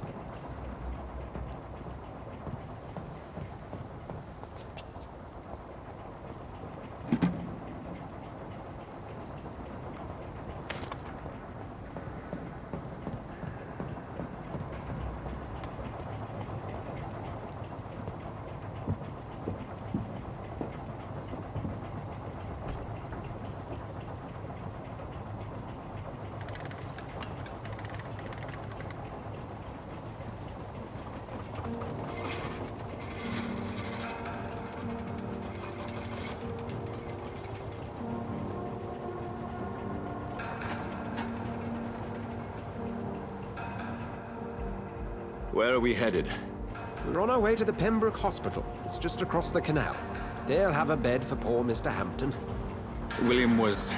[SPEAKER 13] Where are we headed?
[SPEAKER 10] We're on our way to the Pembroke Hospital. It's just across the canal. They'll have a bed for poor Mr. Hampton.
[SPEAKER 13] William was...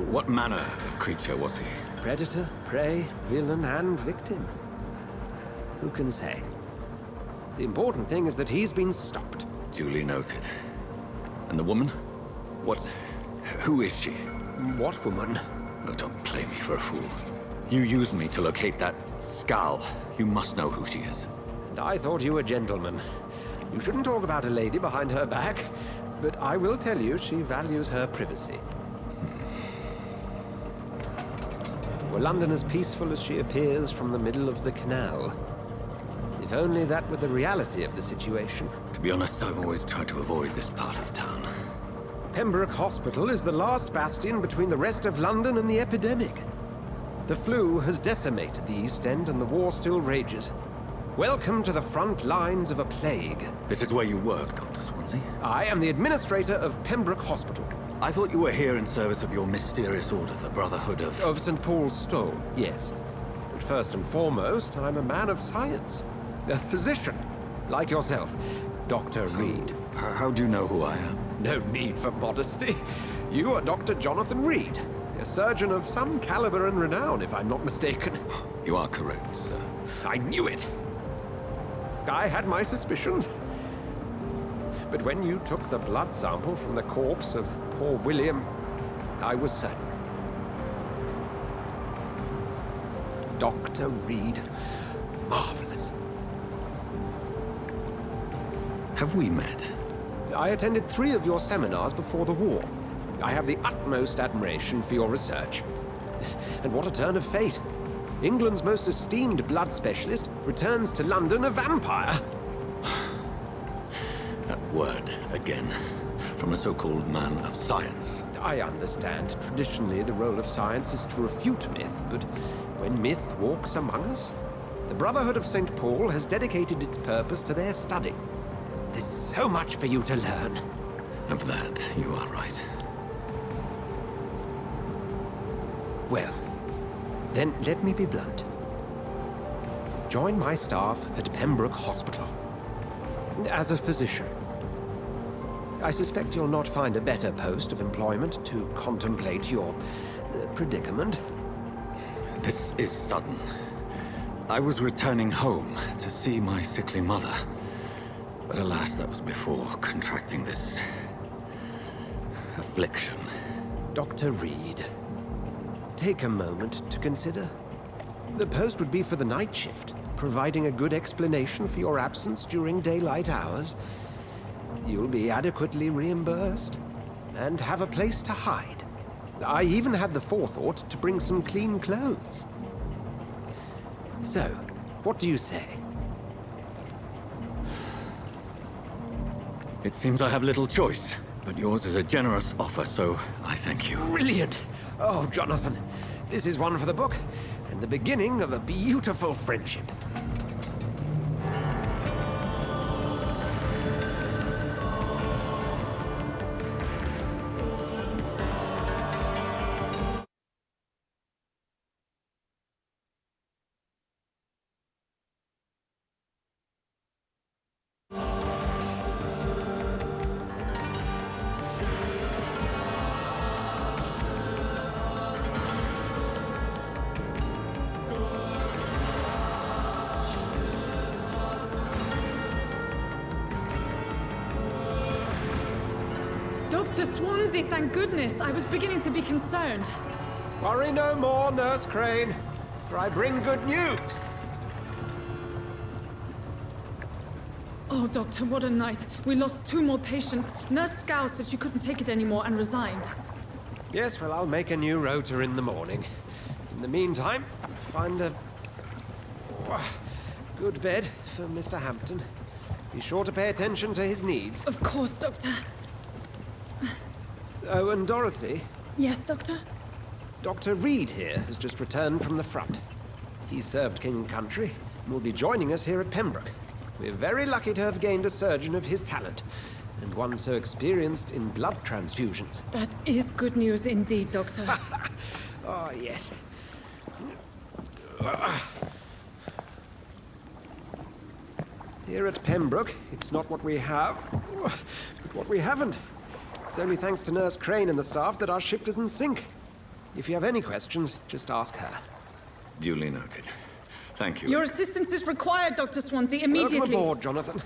[SPEAKER 13] what manner of creature was he?
[SPEAKER 10] Predator, prey, villain, and victim. Who can say? The important thing is that he's been stopped.
[SPEAKER 13] Duly noted. And the woman? What... who is she?
[SPEAKER 10] What woman?
[SPEAKER 13] Oh, don't play me for a fool. You used me to locate that Skal. You must know who she is.
[SPEAKER 10] And I thought you a gentleman. You shouldn't talk about a lady behind her back, but I will tell you she values her privacy. Were London as peaceful as she appears from the middle of the canal? If only that were the reality of the situation.
[SPEAKER 13] To be honest, I've always tried to avoid this part of town.
[SPEAKER 10] Pembroke Hospital is the last bastion between the rest of London and the epidemic. The flu has decimated the East End and the war still rages. Welcome to the front lines of a plague.
[SPEAKER 13] This is where you work, Dr. Swansea?
[SPEAKER 10] I am the administrator of Pembroke Hospital.
[SPEAKER 13] I thought you were here in service of your mysterious order, the Brotherhood of...
[SPEAKER 10] Of St. Paul's Stone, yes. But first and foremost, I'm a man of science. A physician, like yourself, Dr. Reid.
[SPEAKER 13] How do you know who I am?
[SPEAKER 10] No need for modesty. You are Dr. Jonathan Reid, A surgeon of some caliber and renown, if I'm not mistaken.
[SPEAKER 13] You are correct, sir.
[SPEAKER 10] I knew it! I had my suspicions. But when you took the blood sample from the corpse of poor William, I was certain. Dr. Reid. Marvelous.
[SPEAKER 13] Have we met?
[SPEAKER 10] I attended 3 of your seminars before the war. I have the utmost admiration for your research. And what a turn of fate. England's most esteemed blood specialist returns to London a vampire.
[SPEAKER 13] That word, again. From a so-called man of science.
[SPEAKER 10] I understand. Traditionally, the role of science is to refute myth, but when myth walks among us, the Brotherhood of St. Paul has dedicated its purpose to their study. There's so much for you to learn.
[SPEAKER 13] Of that, you are right.
[SPEAKER 10] Well, then let me be blunt. Join my staff at Pembroke Hospital. As a physician. I suspect you'll not find a better post of employment to contemplate your predicament.
[SPEAKER 13] This is sudden. I was returning home to see my sickly mother. But alas, that was before contracting this affliction.
[SPEAKER 10] Dr. Reid, take a moment to consider. The post would be for the night shift, providing a good explanation for your absence during daylight hours. You'll be adequately reimbursed, and have a place to hide. I even had the forethought to bring some clean clothes. So, what do you say?
[SPEAKER 13] It seems I have little choice, but yours is a generous offer, so I thank you.
[SPEAKER 10] Brilliant! Oh, Jonathan, this is one for the book, and the beginning of a beautiful friendship.
[SPEAKER 14] Dr. Swansea, thank goodness. I was beginning to be concerned.
[SPEAKER 10] Worry no more, Nurse Crane, for I bring good news.
[SPEAKER 14] Oh, Doctor, what a night. We lost 2 more patients. Nurse Scow said she couldn't take it anymore and resigned.
[SPEAKER 10] Yes, well, I'll make a new rota in the morning. In the meantime, find a good bed for Mr. Hampton. Be sure to pay attention to his needs.
[SPEAKER 14] Of course, Doctor.
[SPEAKER 10] Oh, and Dorothy?
[SPEAKER 14] Yes, Doctor?
[SPEAKER 10] Dr. Reid here has just returned from the front. He served King and Country and will be joining us here at Pembroke. We're very lucky to have gained a surgeon of his talent, and one so experienced in blood transfusions.
[SPEAKER 14] That is good news indeed, Doctor.
[SPEAKER 10] Oh, yes. Here at Pembroke, it's not what we have, but what we haven't. It's only thanks to Nurse Crane and the staff that our ship doesn't sink. If you have any questions, just ask her.
[SPEAKER 13] Duly noted. Thank you.
[SPEAKER 14] Your assistance is required, Dr. Swansea, immediately.
[SPEAKER 10] Welcome aboard, Jonathan.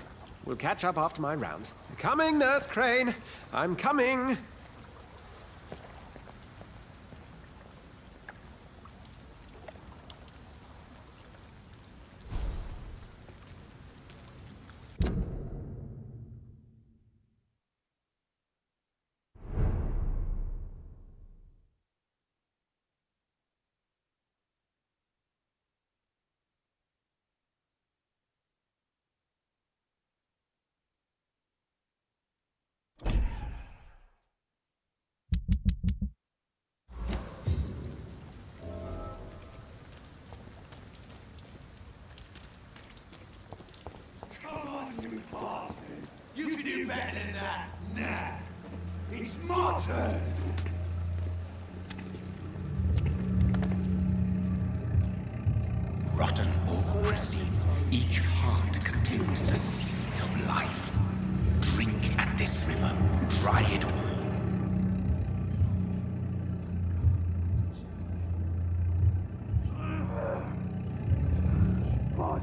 [SPEAKER 10] We'll catch up after my rounds. Coming, Nurse Crane. I'm coming.
[SPEAKER 12] You can do better than that. Nah. It's my turn.
[SPEAKER 2] Rotten or pristine, each heart contains the seeds of life. Drink at this river, try it all.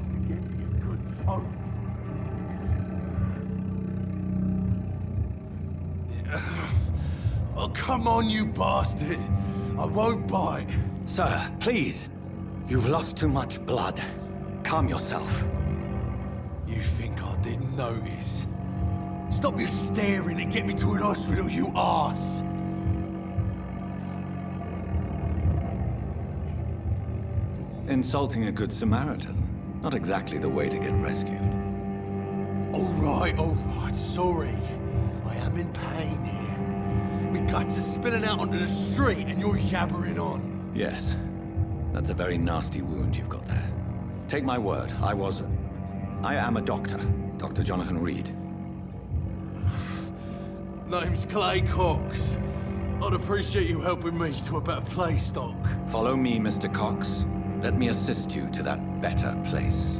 [SPEAKER 9] us to get you good folk.
[SPEAKER 12] Oh, come on, you bastard! I won't bite.
[SPEAKER 13] Sir, please. You've lost too much blood. Calm yourself.
[SPEAKER 12] You think I didn't notice? Stop your staring and get me to an hospital, you arse!
[SPEAKER 6] Insulting a good Samaritan. Not exactly the way to get rescued.
[SPEAKER 12] All right, sorry. I am in pain here. My guts are spilling out onto the street and you're yabbering on.
[SPEAKER 6] Yes. That's a very nasty wound you've got there. Take my word, I am a doctor. Dr. Jonathan Reid.
[SPEAKER 12] Name's Clay Cox. I'd appreciate you helping me to a better place, Doc.
[SPEAKER 6] Follow me, Mr. Cox. Let me assist you to that better place.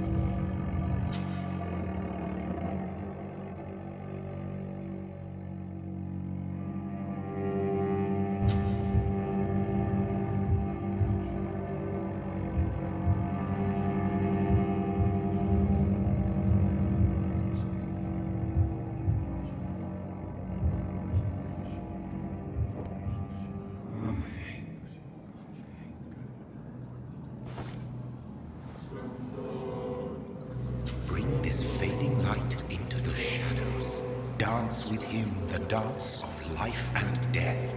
[SPEAKER 2] Bring this fading light into the shadows. Dance with him the dance of life and death.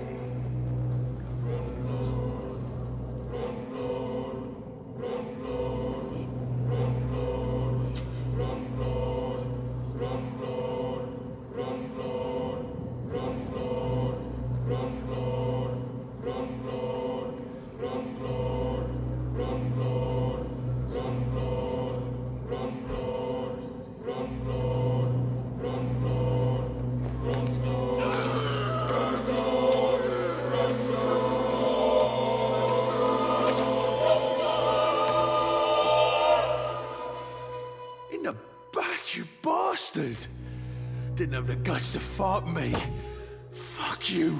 [SPEAKER 12] In the back, you bastard! Didn't have the guts to fight me. Fuck you.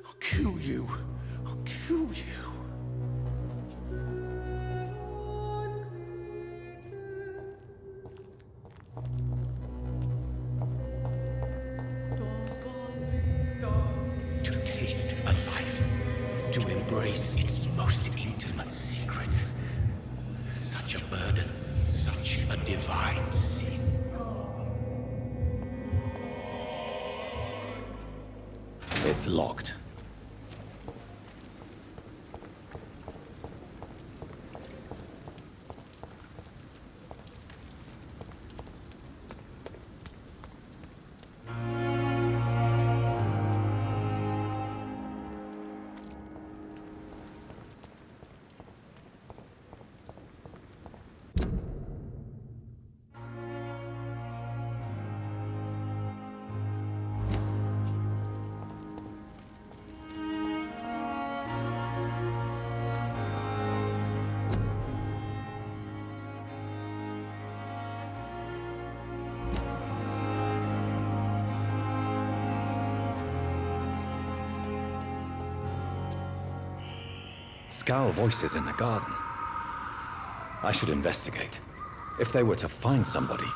[SPEAKER 12] I'll kill you. I'll kill you.
[SPEAKER 2] To taste a life, to embrace its most intimate secrets. Such a burden, such a divine sin.
[SPEAKER 6] It's locked. Scowl voices in the garden. I should investigate. If they were to find somebody.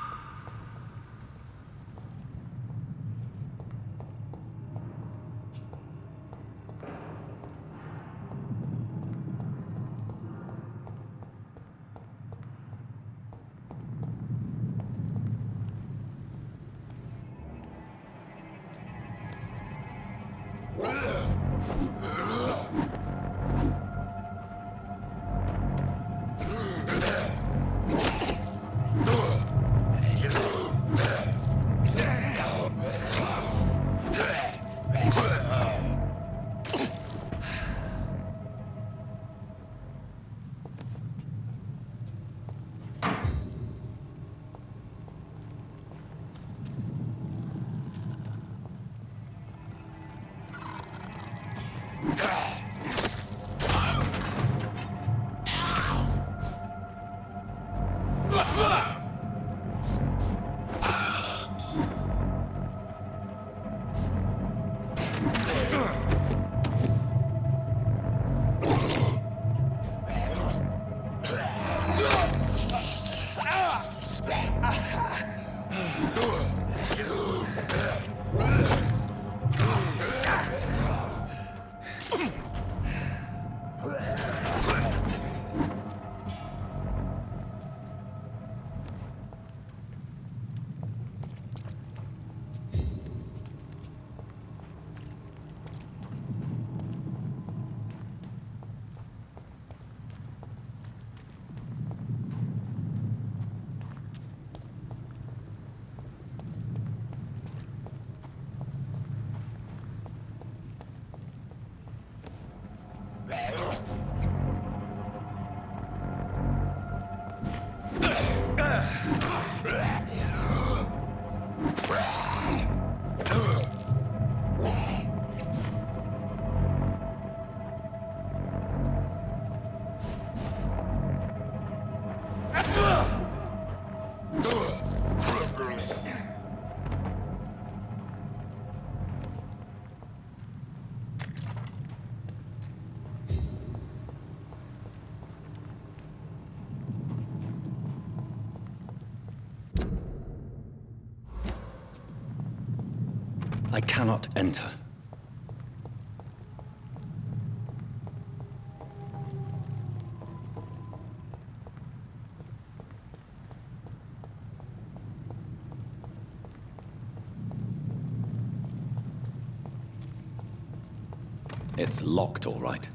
[SPEAKER 6] I cannot enter. It's locked, all right.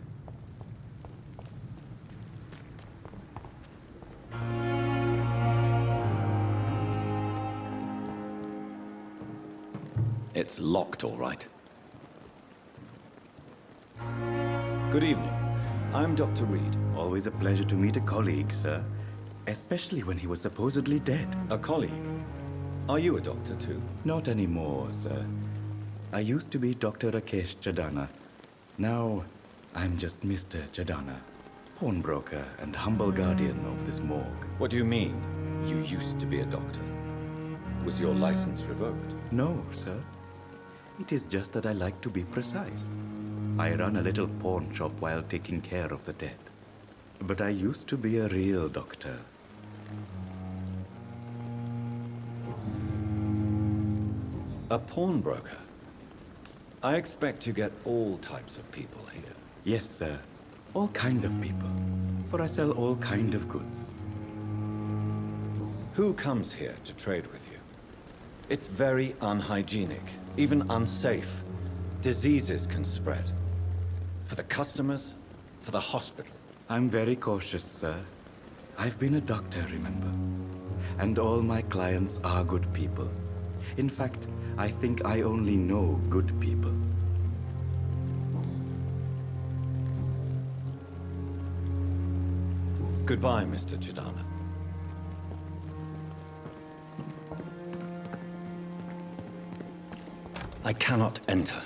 [SPEAKER 6] It's locked, all right.
[SPEAKER 15] Good evening. I'm Dr. Reid. Always a pleasure to meet a colleague, sir. Especially when he was supposedly dead.
[SPEAKER 6] A colleague? Are you a doctor, too?
[SPEAKER 15] Not anymore, sir. I used to be Dr. Rakesh Chadana. Now, I'm just Mr. Chadana, pawnbroker and humble guardian of this morgue.
[SPEAKER 6] What do you mean, you used to be a doctor? Was your license revoked?
[SPEAKER 15] No, sir. It is just that I like to be precise. I run a little pawn shop while taking care of the dead. But I used to be a real doctor.
[SPEAKER 6] A pawnbroker? I expect you get all types of people here.
[SPEAKER 15] Yes, sir. All kind of people. For I sell all kind of goods.
[SPEAKER 6] Who comes here to trade with you? It's very unhygienic, even unsafe. Diseases can spread. For the customers, for the hospital.
[SPEAKER 15] I'm very cautious, sir. I've been a doctor, remember? And all my clients are good people. In fact, I think I only know good people.
[SPEAKER 6] Goodbye, Mr. Chadana. I cannot enter.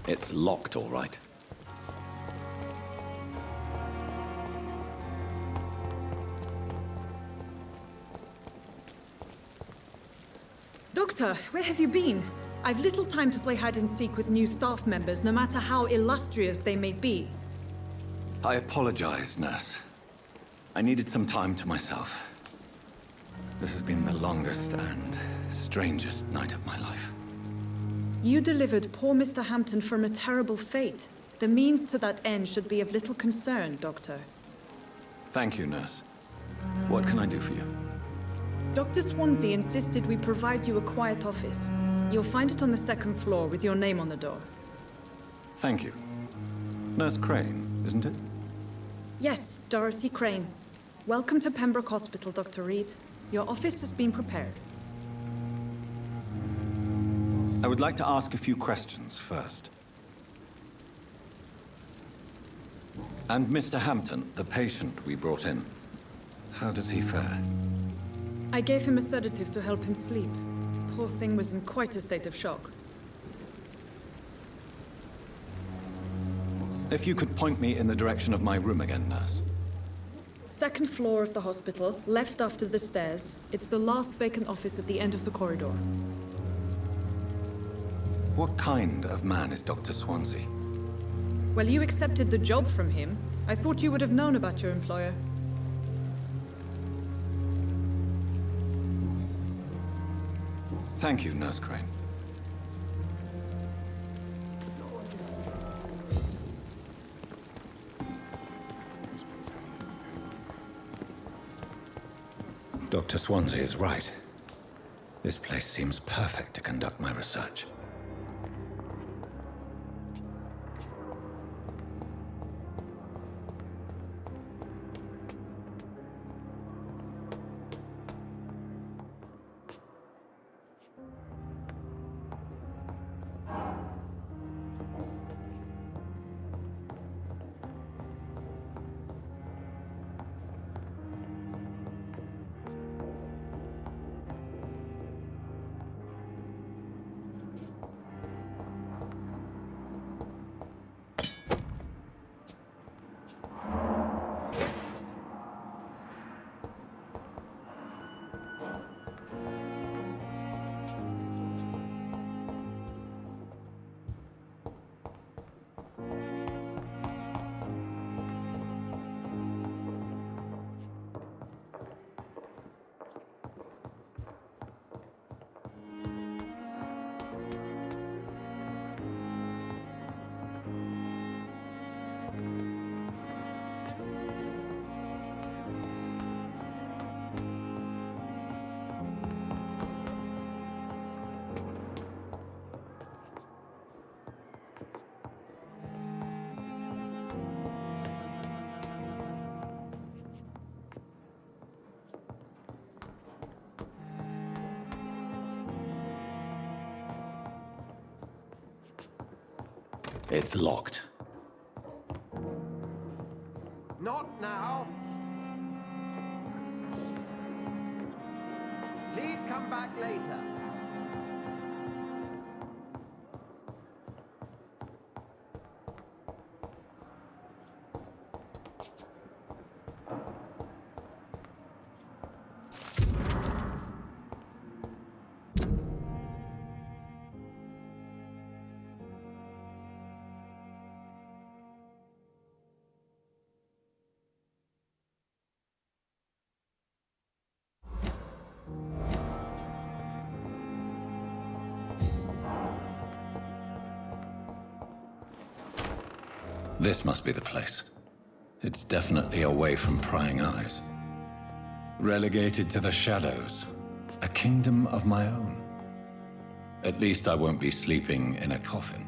[SPEAKER 6] It's locked, all right.
[SPEAKER 14] Doctor, where have you been? I've little time to play hide and seek with new staff members, no matter how illustrious they may be.
[SPEAKER 6] I apologize, nurse. I needed some time to myself. This has been the longest and strangest night of my life.
[SPEAKER 14] You delivered poor Mr. Hampton from a terrible fate. The means to that end should be of little concern, Doctor.
[SPEAKER 6] Thank you, nurse. What can I do for you?
[SPEAKER 14] Dr. Swansea insisted we provide you a quiet office. You'll find it on the second floor with your name on the door.
[SPEAKER 6] Thank you. Nurse Crane, isn't it?
[SPEAKER 14] Yes, Dorothy Crane. Welcome to Pembroke Hospital, Dr. Reid. Your office has been prepared.
[SPEAKER 6] I would like to ask a few questions first. And Mr. Hampton, the patient we brought in, how does he fare?
[SPEAKER 14] I gave him a sedative to help him sleep. Poor thing was in quite a state of shock.
[SPEAKER 6] If you could point me in the direction of my room again, nurse.
[SPEAKER 14] Second floor of the hospital, left after the stairs. It's the last vacant office at the end of the corridor.
[SPEAKER 6] What kind of man is Dr. Swansea?
[SPEAKER 14] Well, you accepted the job from him. I thought you would have known about your employer.
[SPEAKER 6] Thank you, Nurse Crane. Dr. Swansea is right. This place seems perfect to conduct my research. It's locked.
[SPEAKER 8] Not now. Please come back later.
[SPEAKER 6] This must be the place. It's definitely away from prying eyes. Relegated to the shadows. A kingdom of my own. At least I won't be sleeping in a coffin.